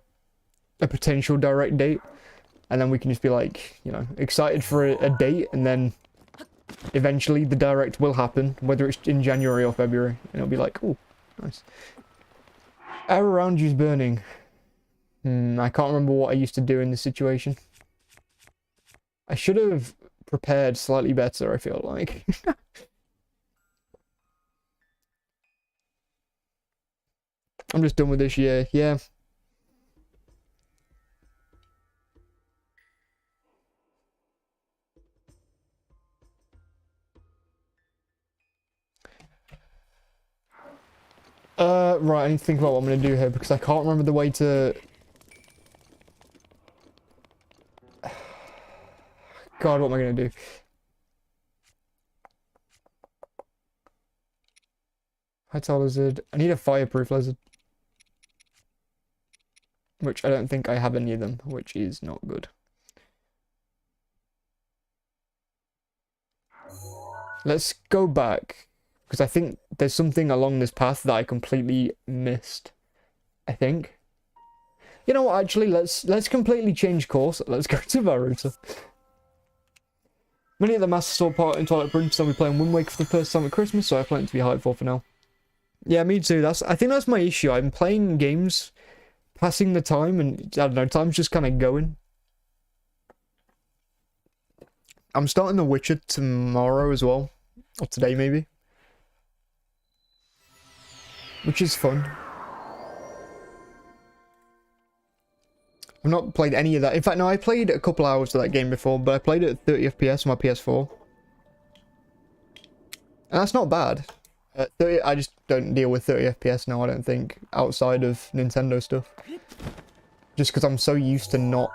potential direct date. And then we can just be, like, you know, excited for a date, and then eventually the direct will happen, whether it's in January or February. And it'll be like, oh, nice. Air around you's burning. I can't remember what I used to do in this situation. I should have prepared slightly better, I feel like. I'm just done with this year, yeah. Right, I need to think about what I'm going to do here, because I can't remember the way to God, what am I gonna do? High-tail lizard. I need a fireproof lizard. Which I don't think I have any of them, which is not good. Let's go back, because I think there's something along this path that I completely missed. I think. You know what, actually, let's completely change course. Let's go to Varuta. Many of the Master Sword part in Twilight Princess will be playing Wind Waker for the first time at Christmas, so I plan it to be hyped for now. Yeah, me too. I think that's my issue. I'm playing games, passing the time, and I don't know, time's just kind of going. I'm starting The Witcher tomorrow as well, or today maybe, which is fun. I've not played any of that. In fact, no, I played a couple hours of that game before, but I played it at 30 FPS on my PS4. And that's not bad. 30, I just don't deal with 30 FPS now, I don't think, outside of Nintendo stuff. Just because I'm so used to not...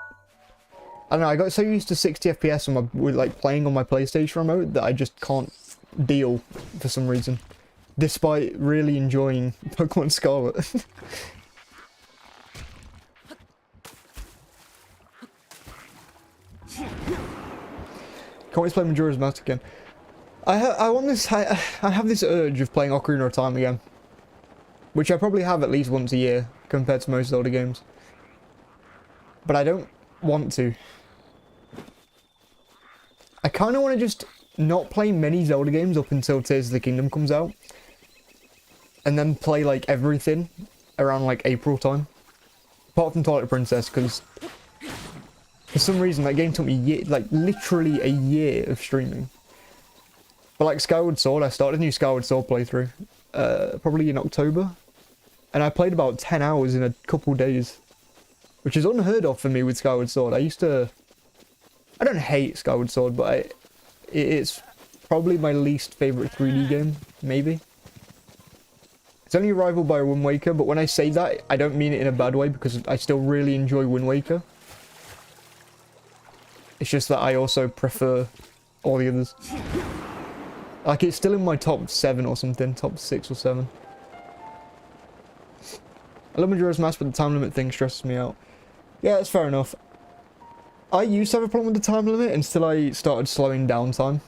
I don't know, I got so used to 60 FPS on with like playing on my PlayStation remote that I just can't deal for some reason. Despite really enjoying Pokemon Scarlet. Can't wait to play Majora's Mask again. I want this. I have this urge of playing Ocarina of Time again, which I probably have at least once a year compared to most Zelda games. But I don't want to. I kind of want to just not play many Zelda games up until Tears of the Kingdom comes out, and then play like everything around like April time, apart from Twilight Princess, because for some reason that game took me like literally a year of streaming. But like Skyward Sword, I started a new Skyward Sword playthrough, probably in October, and I played about 10 hours in a couple days, which is unheard of for me with Skyward Sword. I don't hate Skyward Sword, but it's probably my least favourite 3D game, maybe. It's only rivaled by Wind Waker, but when I say that, I don't mean it in a bad way, because I still really enjoy Wind Waker. It's just that I also prefer all the others. Like, it's still in my top 7 or something, top 6 or 7. I love Majora's Mask, but the time limit thing stresses me out. Yeah, that's fair enough. I used to have a problem with the time limit until I started slowing down time.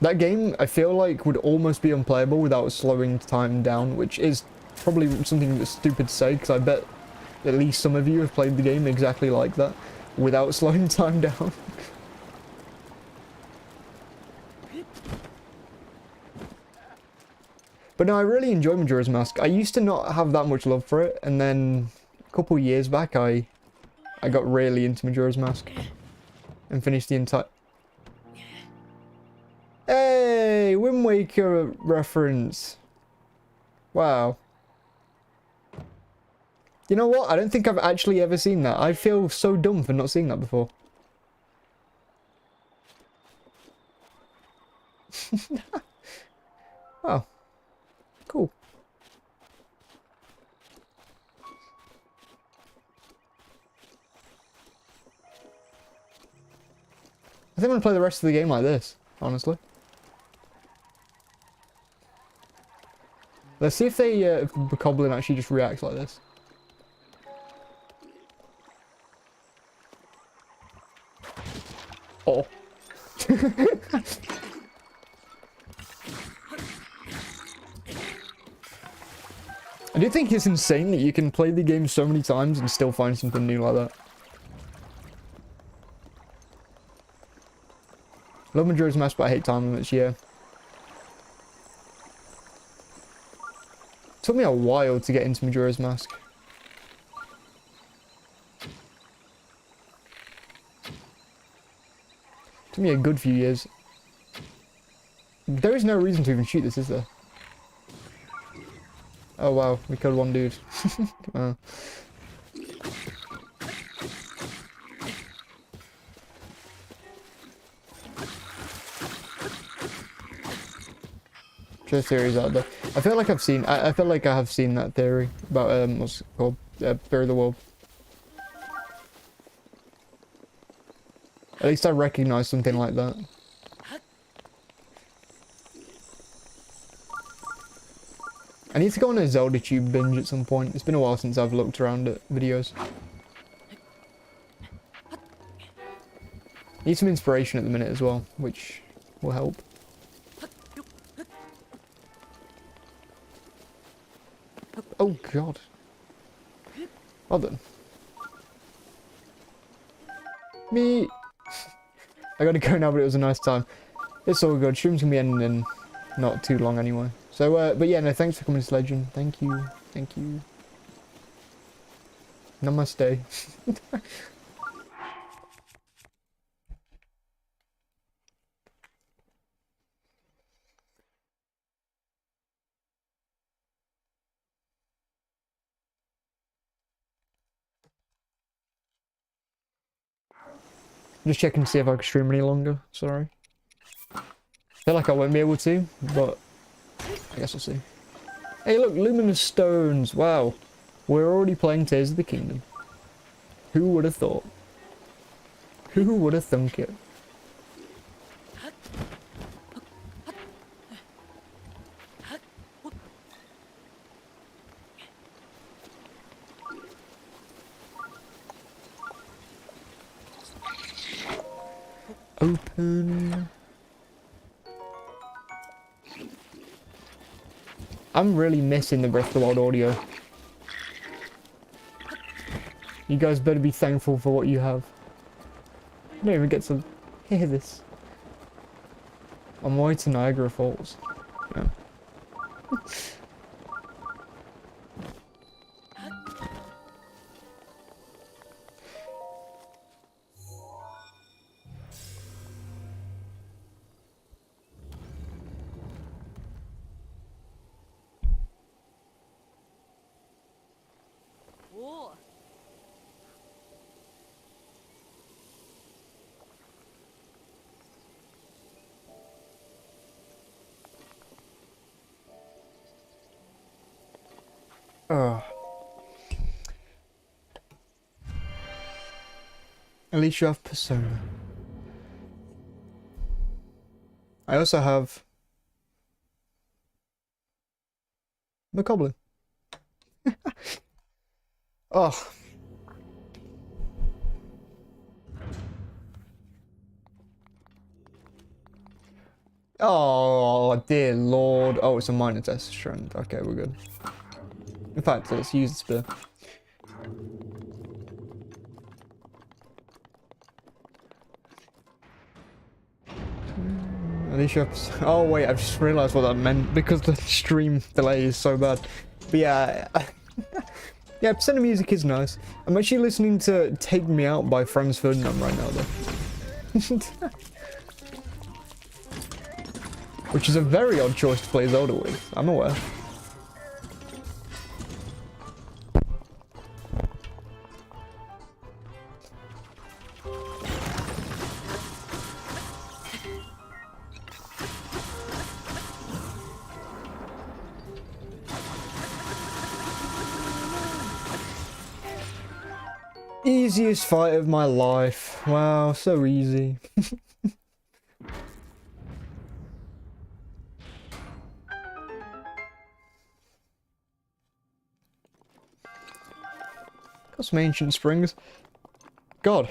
That game, I feel like, would almost be unplayable without slowing time down, which is probably something that's stupid to say, because I bet at least some of you have played the game exactly like that, without slowing time down. But no, I really enjoy Majora's Mask. I used to not have that much love for it, and then a couple years back I got really into Majora's Mask and finished the entire... Hey, Wind Waker reference. Wow. You know what? I don't think I've actually ever seen that. I feel so dumb for not seeing that before. Oh. Cool. I think I'm gonna play the rest of the game like this, honestly. Let's see if the Bokoblin actually just reacts like this. Oh. I do think it's insane that you can play the game so many times and still find something new like that. Love Majora's Mask, but I hate time limits, yeah. Took me a while to get into Majora's Mask. Took me a good few years. There is no reason to even shoot this, is there? Oh wow, we killed one dude. Oh. There's theories out there. I feel like I've seen. I feel like I have seen that theory about what's it called? Fear of the World. At least I recognize something like that. I need to go on a Zeldatube binge at some point. It's been a while since I've looked around at videos. Need some inspiration at the minute as well, which will help. Oh god. Well done. Me. I gotta go now, but it was a nice time. It's all good. Stream's gonna be ending in not too long anyway. So, but yeah, no, thanks for coming to Legend. Thank you. Thank you. Namaste. Just checking to see if I can stream any longer. Sorry. Feel like I won't be able to, but I guess we'll see. Hey, look, luminous stones. Wow, we're already playing Tears of the Kingdom. Who would have thought? Who would have thunk it? Open. I'm really missing the Breath of the Wild audio. You guys better be thankful for what you have. I don't even get to hear this. On my way to Niagara Falls. Yeah. Oh. At least you have Persona. I also have Macabre. Oh. Oh, dear lord. Oh, it's a minor test strand. Okay, we're good. In fact, let's use the spear. At least you have... Oh, wait, I've just realised what that meant because the stream delay is so bad. But yeah... Yeah, Persona music is nice. I'm actually listening to Take Me Out by Franz Ferdinand right now, though. Which is a very odd choice to play Zelda with, I'm aware. Easiest fight of my life. Wow, so easy. Got some ancient springs. God.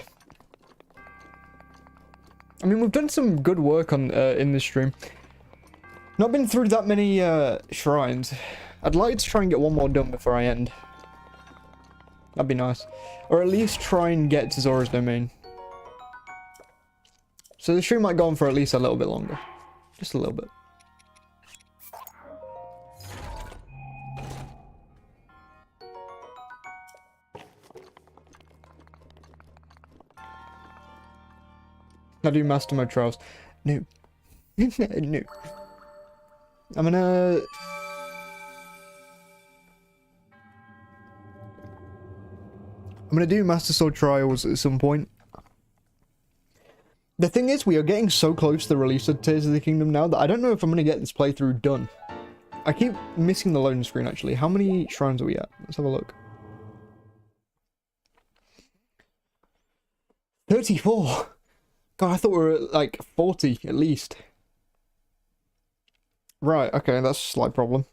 I mean, we've done some good work on in this stream. Not been through that many shrines. I'd like to try and get one more done before I end. That'd be nice. Or at least try and get to Zora's Domain. So the stream might go on for at least a little bit longer. Just a little bit. I do master mode trials. No. No. I'm gonna... do Master Sword trials at some point. The thing is, we are getting so close to the release of Tears of the Kingdom now that I don't know if I'm going to get this playthrough done. I keep missing the loading screen, actually. How many shrines are we at? Let's have a look. 34! God, I thought we were at like 40 at least. Right, okay, that's a slight problem.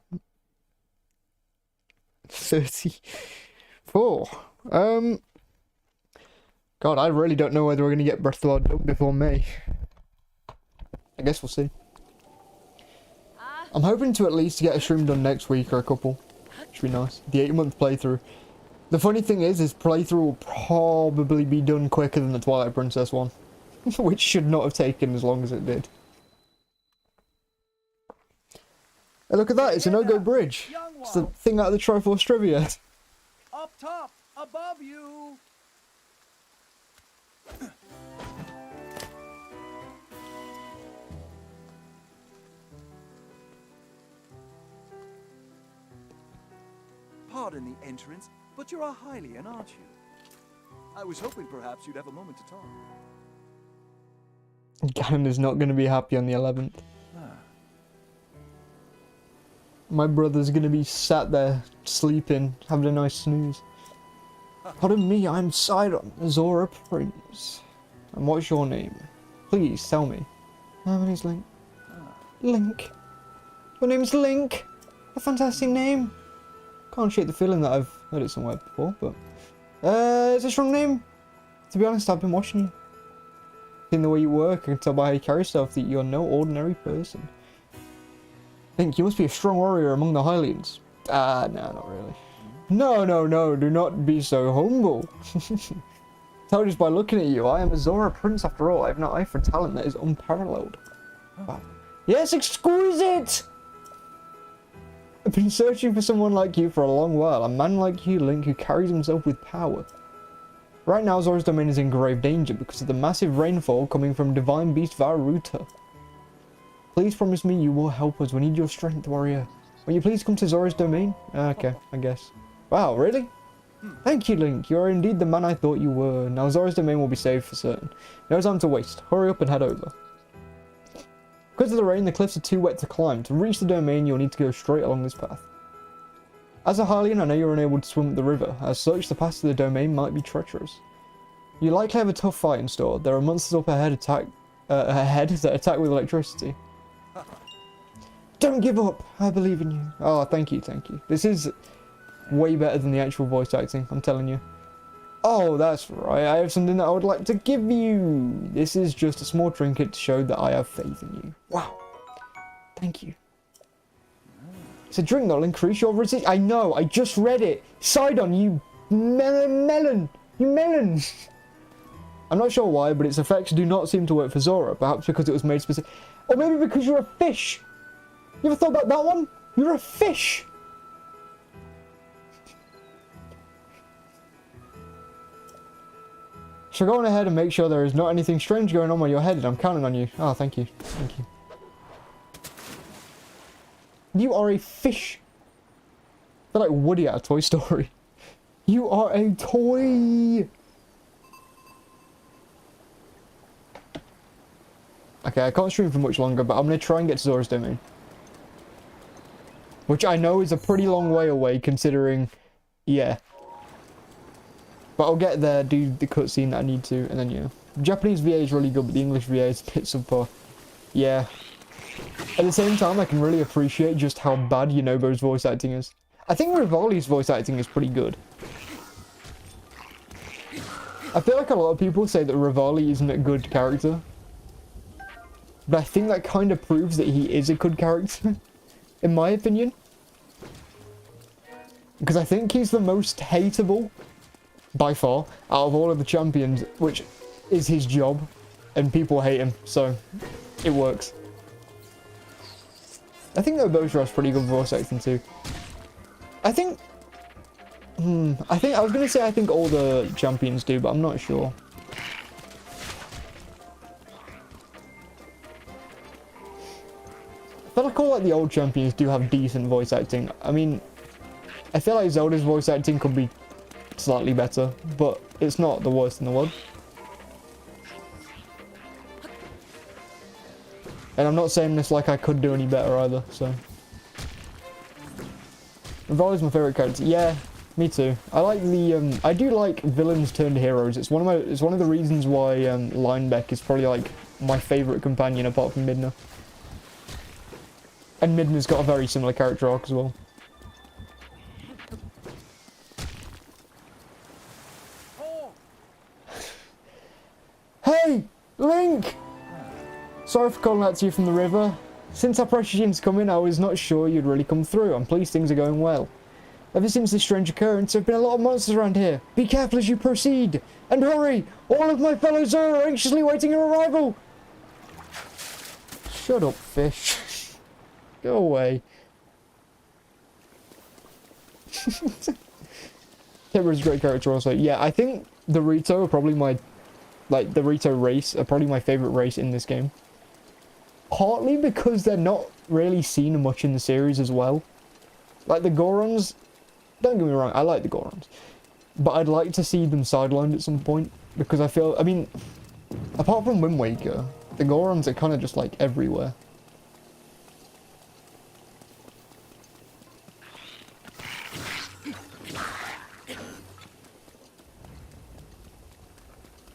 34. God, I really don't know whether we're gonna get Breath of the Wild done before May. I guess we'll see. I'm hoping to at least get a stream done next week or a couple. Should be nice. The 8-month playthrough. The funny thing is playthrough will probably be done quicker than the Twilight Princess one. Which should not have taken as long as it did. Hey, look at that, it's a no-go bridge. It's the thing out of the Triforce trivia. Up top, above you. Pardon the entrance, but you're a Hylian, aren't you? I was hoping perhaps you'd have a moment to talk. Ganon is not going to be happy on the 11th. My brother's going to be sat there, sleeping, having a nice snooze. Pardon me, I'm Sidon, Zora Prince. And what's your name? Please, tell me. My name's Link. Link. Your name's Link? A fantastic name. Can't shake the feeling that I've heard it somewhere before, but... it's a strong name. To be honest, I've been watching you. In the way you work, I can tell by how you carry yourself that you're no ordinary person. Link, you must be a strong warrior among the Hylians. No, not really. No, do not be so humble. Tell just by looking at you, I am a Zora Prince after all. I have an eye for talent that is unparalleled. Wow. Yes, exquisite! I've been searching for someone like you for a long while. A man like you, Link, who carries himself with power. Right now, Zora's domain is in grave danger because of the massive rainfall coming from Divine Beast Varuta. Please promise me you will help us. We need your strength, warrior. Will you please come to Zora's domain? Okay, I guess. Wow, really? Thank you, Link. You are indeed the man I thought you were. Now Zora's domain will be saved for certain. No time to waste. Hurry up and head over. Because of the rain, the cliffs are too wet to climb. To reach the domain, you'll need to go straight along this path. As a Hylian, I know you're unable to swim up the river. As such, the path to the domain might be treacherous. You likely have a tough fight in store. There are monsters up ahead that attack with electricity. Don't give up. I believe in you. Oh, thank you, thank you. This is way better than the actual voice acting, I'm telling you. Oh, that's right. I have something that I would like to give you. This is just a small trinket to show that I have faith in you. Wow. Thank you. It's a drink that will increase your resistance. I know, I just read it. Sidon, you melon. You melon. I'm not sure why, but its effects do not seem to work for Zora. Perhaps because it was made specific. Or maybe because you're a fish. You ever thought about that one? You're a fish. So go on ahead and make sure there is not anything strange going on while you're headed. I'm counting on you. Oh, thank you. Thank you. You are a fish. They're like Woody out of Toy Story. You are a toy. Okay, I can't stream for much longer, but I'm going to try and get to Zora's domain. Which I know is a pretty long way away, considering... Yeah. But I'll get there, do the cutscene that I need to, and then yeah. Japanese VA is really good, but the English VA is a bit subpar. Yeah. At the same time, I can really appreciate just how bad Yonobo's voice acting is. I think Rivali's voice acting is pretty good. I feel like a lot of people say that Rivali isn't a good character. But I think that kind of proves that he is a good character, in my opinion. Because I think he's the most hateable, by far, out of all of the champions, which is his job, and people hate him, so it works. I think Obosra has pretty good voice acting too. I think I was gonna say I think all the champions do, but I'm not sure. I feel like all like the old champions do have decent voice acting. I mean, I feel like Zelda's voice acting could be slightly better, but it's not the worst in the world. And I'm not saying this like I could do any better either, so. Rivali's my favourite character. Yeah, Me too. I like the I do like villains turned heroes. It's one of the reasons why Linebeck is probably like my favourite companion apart from Midna. And Midna's got a very similar character arc as well. Hey! Link! Sorry for calling out to you from the river. Since our precious Jin's coming, I was not sure you'd really come through. I'm pleased things are going well. Ever since this strange occurrence, there have been a lot of monsters around here. Be careful as you proceed. And hurry! All of my fellow Zora are anxiously waiting your arrival! Shut up, fish. Go away. Feburary is a great character also. Yeah, I think the Rito are probably my... Like, the Rito race are probably my favourite race in this game. Partly because they're not really seen much in the series as well. Like, the Gorons... Don't get me wrong, I like the Gorons. But I'd like to see them sidelined at some point. Because I feel... I mean, apart from Wind Waker, the Gorons are kind of just, like, everywhere.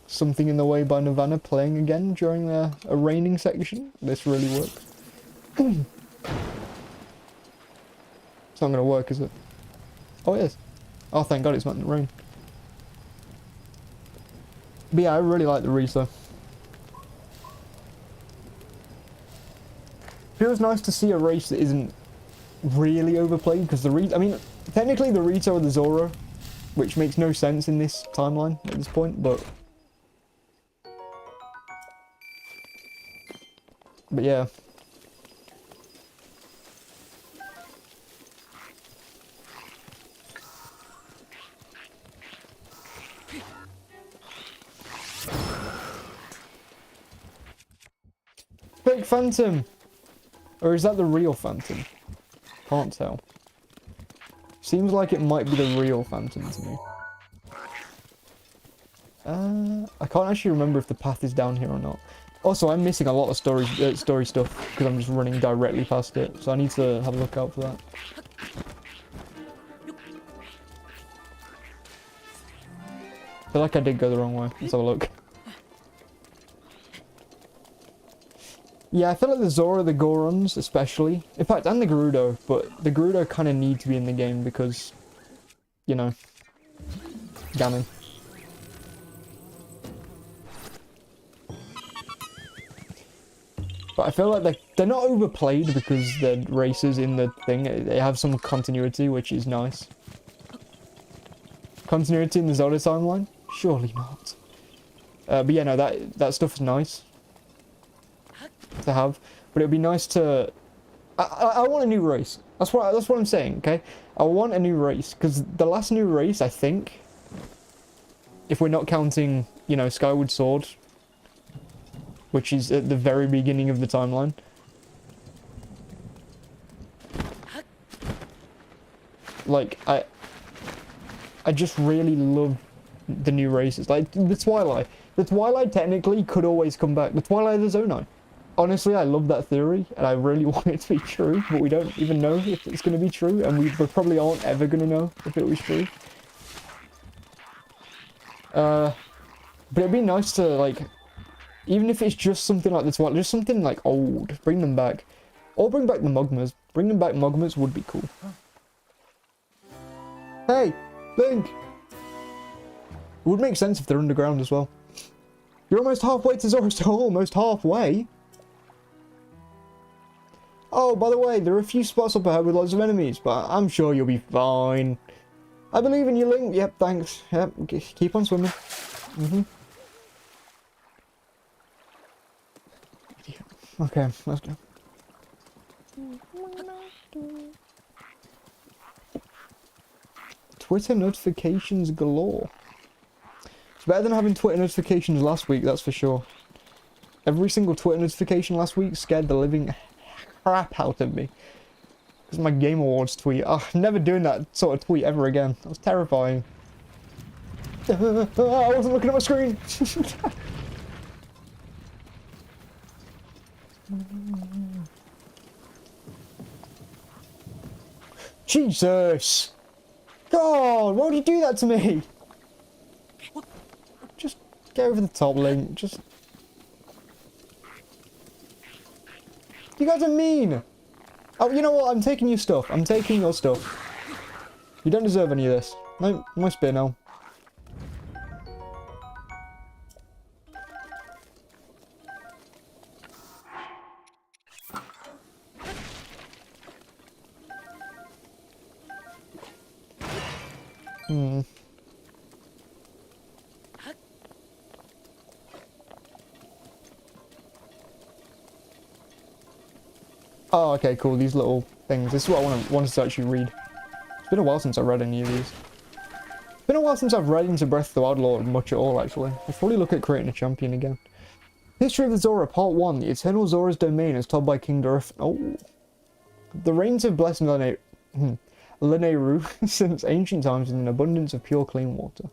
Something in the Way by Nirvana playing again during a raining section. This really works. It's not going to work, is it? Oh, it is. Oh, thank God it's not in the rain. But yeah, I really like the Rito. Feels nice to see a race that isn't really overplayed, because the Rito... I mean, technically the Rito are the Zora, which makes no sense in this timeline at this point, but... But yeah. Fake Phantom! Or is that the real Phantom? Can't tell. Seems like it might be the real Phantom to me. I can't actually remember if the path is down here or not. Also, I'm missing a lot of story stuff because I'm just running directly past it, so I need to have a look out for that. I feel like I did go the wrong way. Let's have a look. Yeah, I feel like the Zora, the Gorons especially, in fact, and the Gerudo, but the Gerudo kind of need to be in the game because, you know, Ganon. But I feel like they're not overplayed because they're racers in the thing. They have some continuity, which is nice. Continuity in the Zelda timeline? Surely not. But yeah, no, that stuff is nice to have. But it'd be nice to... I want a new race. That's what I'm saying, okay? I want a new race. Because the last new race, I think, if we're not counting, you know, Skyward Sword, which is at the very beginning of the timeline. Like, I just really love the new races. Like, the Twilight. The Twilight technically could always come back. The Twilight of the Zonai. Honestly, I love that theory, and I really want it to be true, but we don't even know if it's going to be true, and we probably aren't ever going to know if it was true. But it'd be nice to, like... Even if it's just something like this one, just something like old, bring them back. Or bring back the Mugmas. Bringing back Mugmas would be cool. Hey, Link! It would make sense if they're underground as well. You're almost halfway to Zora's almost halfway? Oh, by the way, there are a few spots up ahead with lots of enemies, but I'm sure you'll be fine. I believe in you, Link. Yep, thanks. Yep, keep on swimming. Okay, let's go. Twitter notifications galore. It's better than having Twitter notifications last week, that's for sure. Every single Twitter notification last week scared the living crap out of me. Because my Game Awards tweet. Oh, never doing that sort of tweet ever again. That was terrifying. I wasn't looking at my screen. Jesus! God! god, why would you do that to me? Just get over the top, Link. Just... You guys are mean! Oh, you know what? I'm taking your stuff. I'm taking your stuff. You don't deserve any of this. No, my spear now. Oh, okay, cool. These little things. This is what I wanted to actually read. It's been a while since I read any of these. It's been a while since I've read into Breath of the Wild lore much at all, actually. I'll probably look at creating a champion again. History of the Zora, Part 1. The Eternal Zora's Domain as told by King Durf. Oh. The rains have blessed Lanayru since ancient times with an abundance of pure, clean water.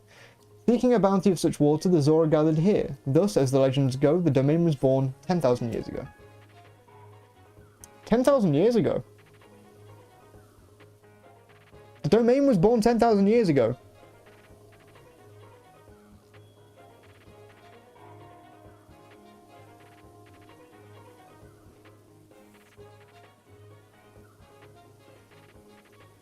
Seeking a bounty of such water, the Zora gathered here. Thus, as the legends go, the domain was born 10,000 years ago. 10,000 years ago? The domain was born 10,000 years ago.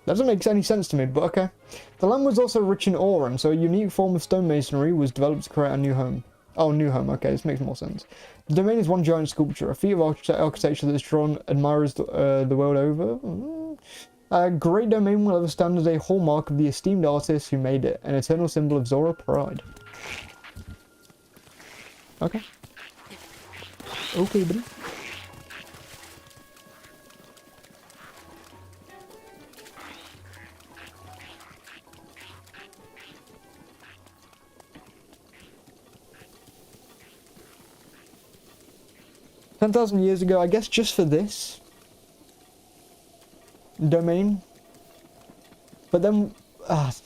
That doesn't make any sense to me, but okay. The land was also rich in ore, and so a unique form of stonemasonry was developed to create a new home. Oh, new home, okay, this makes more sense. The domain is one giant sculpture, a feat of architecture that is drawn admirers the world over. A great domain will ever stand as a hallmark of the esteemed artist who made it, an eternal symbol of Zora pride. Okay. Okay, buddy. $10,000 years ago, I guess just for this domain. But then, because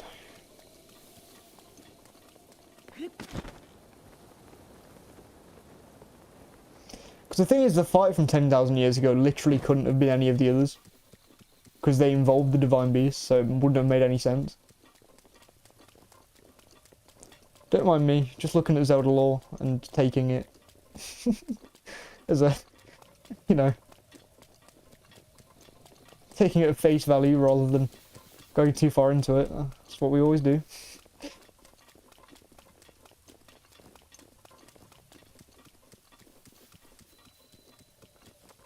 the thing is, the fight from 10,000 years ago literally couldn't have been any of the others, because they involved the Divine Beast, so it wouldn't have made any sense. Don't mind me, just looking at Zelda lore and taking it as a, you know, taking it at face value rather than going too far into it. That's what we always do.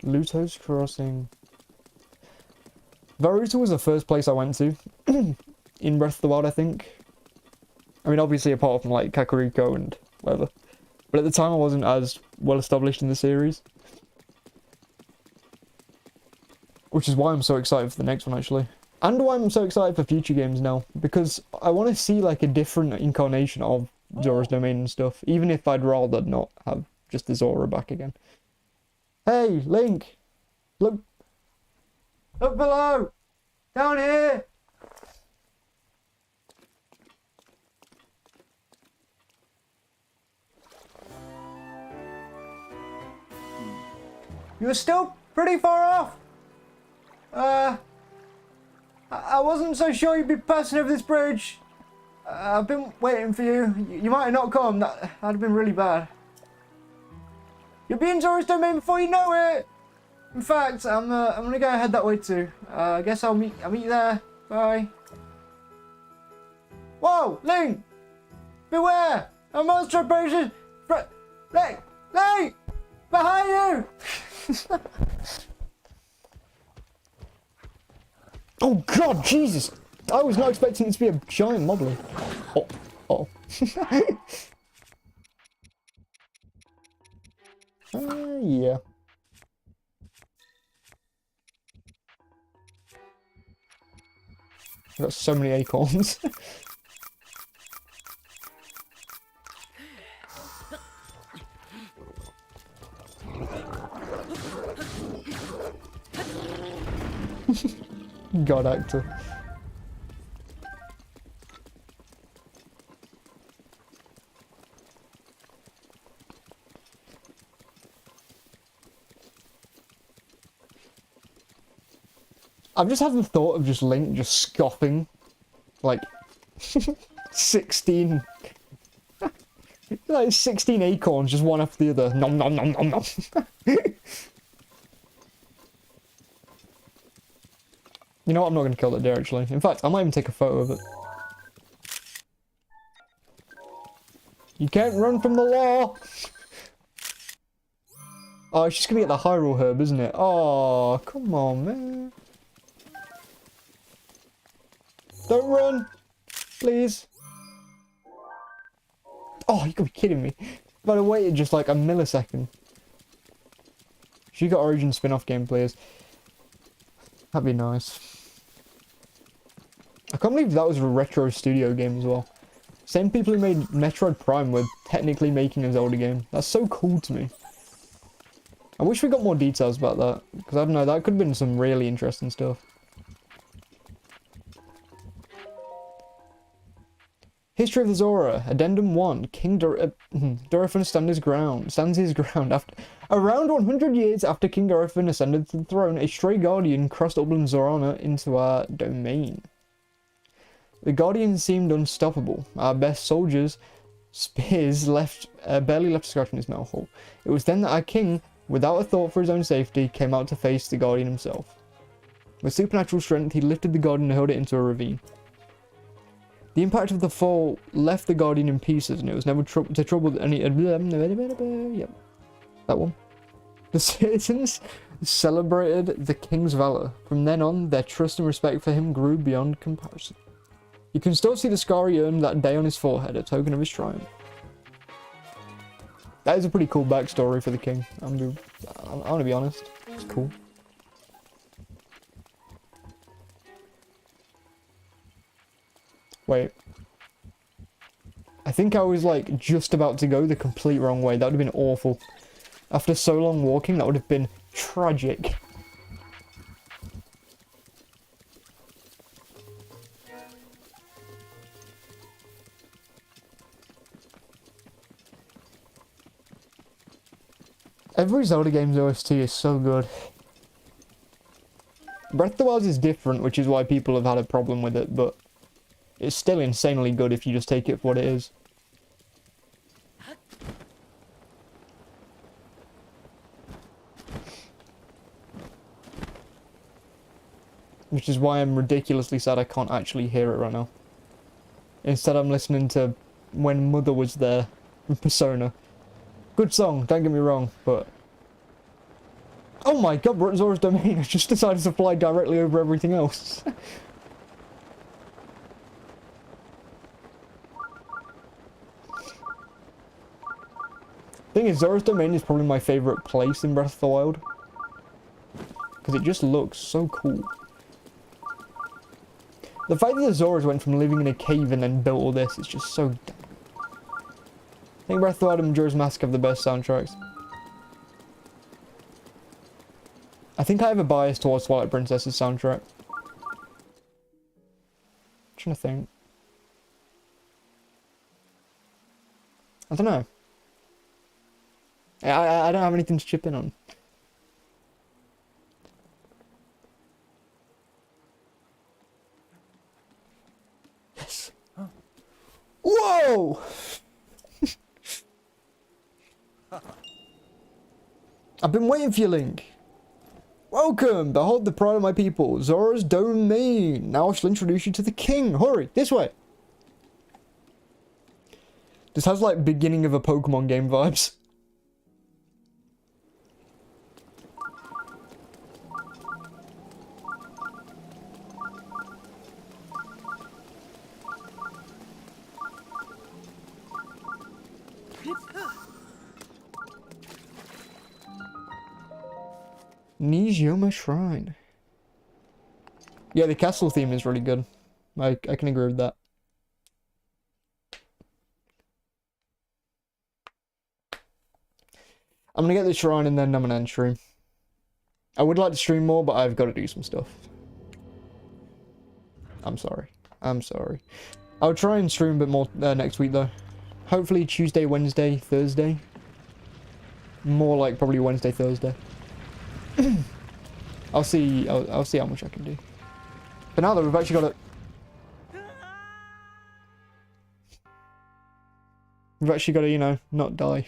Luto's Crossing. Varuta was the first place I went to in Breath of the Wild, I think. I mean, obviously apart from like Kakariko and whatever. But at the time I wasn't as well established in the series. Which is why I'm so excited for the next one, actually. And why I'm so excited for future games now. Because I want to see like a different incarnation of Zora's Domain and stuff. Even if I'd rather not have just the Zora back again. Hey, Link! Look! Look below! Down here! You're still pretty far off. I wasn't so sure you'd be passing over this bridge. I've been waiting for you. You might have not come. That'd have been really bad. You'll be in Zora's Domain before you know it. In fact, I'm gonna go head that way too. I guess I'll meet you there. Bye. Whoa, Link! Beware! A monster approaches. Link! Link! Behind you! Oh god, Jesus! I was not expecting it to be a giant moblin. Oh. Yeah. I've got so many acorns. God actor. I've just had the thought of just Link just scoffing, like, 16. Like 16 acorns, just one after the other. Nom nom nom nom nom. You know what? I'm not going to kill that deer, actually. In fact, I might even take a photo of it. You can't run from the law! Oh, it's just going to get the Hyrule herb, isn't it? Oh, come on, man. Don't run! Please. Oh, you gotta be kidding me. If I'd have waited just like a millisecond. She got Origin spin-off game players. That'd be nice. I can't believe that was a retro studio game as well. Same people who made Metroid Prime were technically making a Zelda game. That's so cool to me. I wish we got more details about that. Because I don't know, that could have been some really interesting stuff. History of the Zora, Addendum 1, King Dorephan stands his ground. After around 100 years after King Dorephan ascended to the throne, a stray guardian crossed upland Zorana into our domain. The guardian seemed unstoppable. Our best soldiers' spears barely left a scratch in his mouth hole. It was then that our king, without a thought for his own safety, came out to face the guardian himself. With supernatural strength, he lifted the guardian and hurled it into a ravine. The impact of the fall left the guardian in pieces, and it was never to trouble any. Yep, that one. The citizens celebrated the king's valor. From then on, their trust and respect for him grew beyond comparison. You can still see the scar he earned that day on his forehead, a token of his triumph. That is a pretty cool backstory for the king. I'm gonna be honest. It's cool. Wait. I think I was like just about to go the complete wrong way. That would have been awful. After so long walking, that would have been tragic. Every Zelda game's OST is so good. Breath of the Wild is different, which is why people have had a problem with it, but it's still insanely good if you just take it for what it is. Which is why I'm ridiculously sad I can't actually hear it right now. Instead I'm listening to When Mother Was There from Persona. Good song, don't get me wrong, but... Oh my god, we're at Zora's Domain. I just decided to fly directly over everything else. Thing is, Zora's Domain is probably my favourite place in Breath of the Wild. Because it just looks so cool. The fact that the Zoras went from living in a cave and then built all this is just so dumb. I think Breath of the Wild and Majora's Mask have the best soundtracks. I think I have a bias towards Twilight Princess's soundtrack. I'm trying to think. I don't know. I don't have anything to chip in on. Yes. Huh. Whoa! I've been waiting for you, Link. Welcome! Behold the pride of my people, Zora's Domain. Now I shall introduce you to the king. Hurry, this way. This has like beginning of a Pokemon game vibes. Nijoma Shrine. Yeah, the castle theme is really good. I can agree with that. I'm gonna get the shrine and then I'm gonna end stream. I would like to stream more, but I've got to do some stuff. I'm sorry. I'm sorry. I'll try and stream a bit more next week though. Hopefully Tuesday, Wednesday, Thursday. More like probably Wednesday, Thursday. I'll see how much I can do. But now that we've actually got We've actually got to, you know, not die.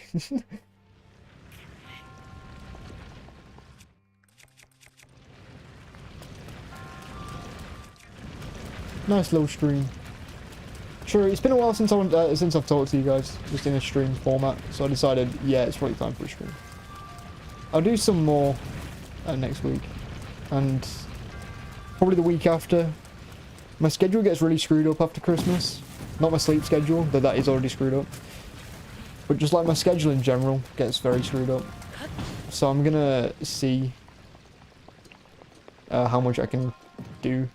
Nice little stream. Sure, it's been a while since I've talked to you guys, just in a stream format, so I decided, yeah, it's probably time for a stream. I'll do some more next week, and probably the week after. My schedule gets really screwed up after Christmas. Not my sleep schedule, though that is already screwed up. But just like my schedule in general gets very screwed up. So I'm gonna see how much I can do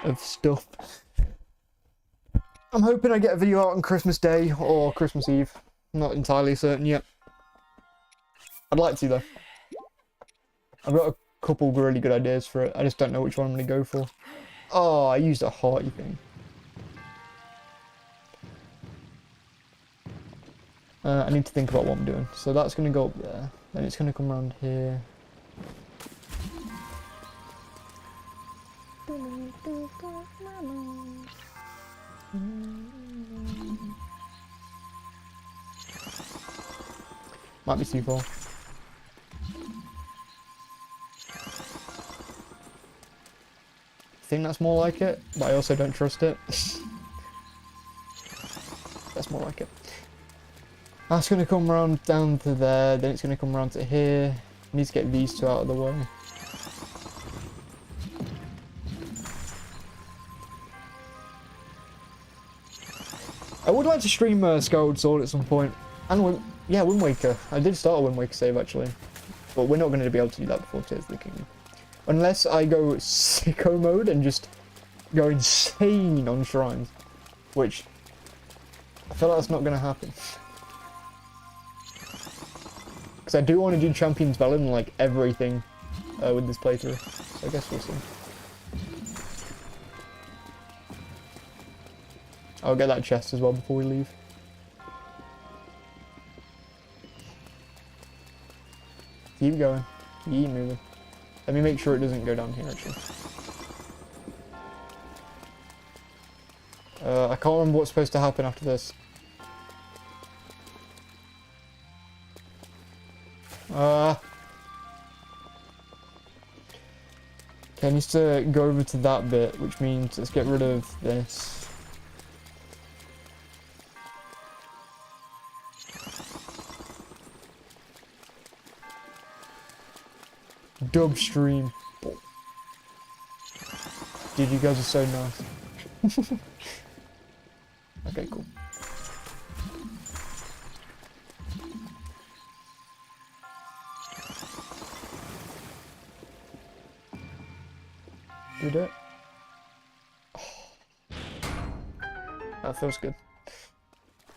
of stuff. I'm hoping I get a video out on Christmas Day or Christmas Eve. I'm not entirely certain yet. I'd like to though. I've got a couple of really good ideas for it. I just don't know which one I'm going to go for. Oh, I used a hearty thing. I need to think about what I'm doing. So that's going to go up there. Then it's going to come around here. Might be too far. I think that's more like it, but I also don't trust it. That's more like it. That's going to come around down to there, then it's going to come around to here. I need to get these two out of the way. I would like to stream Skyward Sword at some point. And yeah, Wind Waker. I did start a Wind Waker save actually. But we're not going to be able to do that before Tears of the Kingdom. Unless I go sicko mode and just go insane on shrines. Which, I feel like that's not going to happen. Because I do want to do Champion's Ballad and like everything with this playthrough. So I guess we'll see. I'll get that chest as well before we leave. Keep going. Keep moving. Let me make sure it doesn't go down here actually. I can't remember what's supposed to happen after this. Okay, I need to go over to that bit, which means let's get rid of this. Dub stream. Dude, you guys are so nice. Okay, cool. Did it? Oh. That feels good.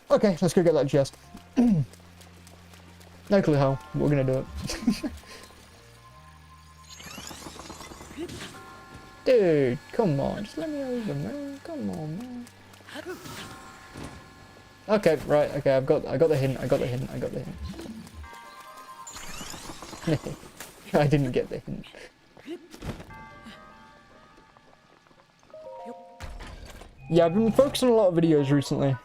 Okay, let's go get that chest. No clue how. We're gonna do it. Dude, come on, just let me over, man. Come on, man. Okay, right, okay, I got the hint, I got the hint. I didn't get the hint. Yeah, I've been focusing on a lot of videos recently.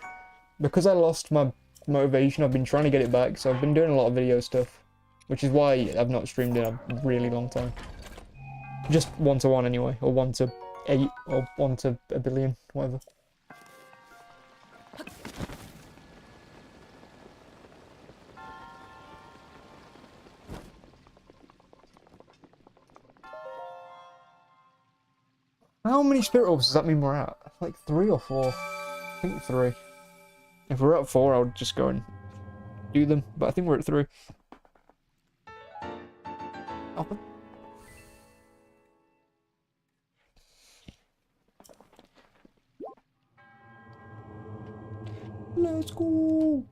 Because I lost my motivation, I've been trying to get it back, so I've been doing a lot of video stuff. Which is why I've not streamed in a really long time. Just 1-to-1 anyway, or 1-to-8, or 1-to-1 billion, whatever. How many spirit orbs does that mean we're at? Like 3 or 4? I think 3. If we're at 4, I would just go and do them, but I think we're at 3. Oh. Let's go.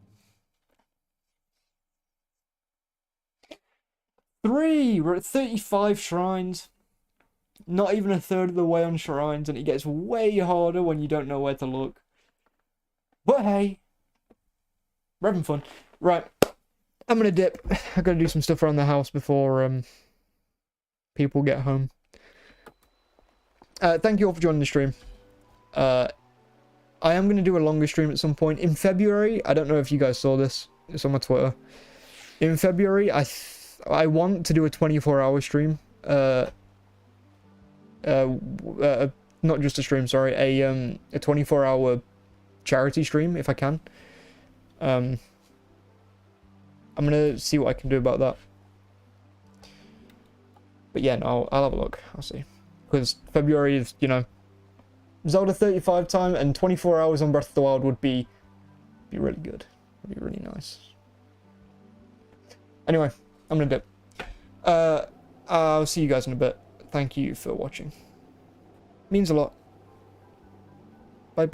3! We're at 35 shrines. Not even a third of the way on shrines, and it gets way harder when you don't know where to look. But hey, we're having fun. Right, I'm gonna dip. I gotta do some stuff around the house before people get home. Thank you all for joining the stream. I am going to do a longer stream at some point. In February, I don't know if you guys saw this. It's on my Twitter. In February, I want to do a 24-hour stream. Not just a stream, sorry. A 24-hour charity stream, if I can. I'm going to see what I can do about that. But yeah, no, I'll have a look. I'll see. Because February is, you know, Zelda 35 time, and 24 hours on Breath of the Wild would be really good. Would be really nice. Anyway, I'm gonna dip. I'll see you guys in a bit. Thank you for watching. Means a lot. Bye.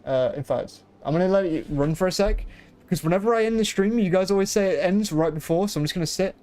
In fact, I'm gonna let it run for a sec, because whenever I end the stream, you guys always say it ends right before, so I'm just gonna sit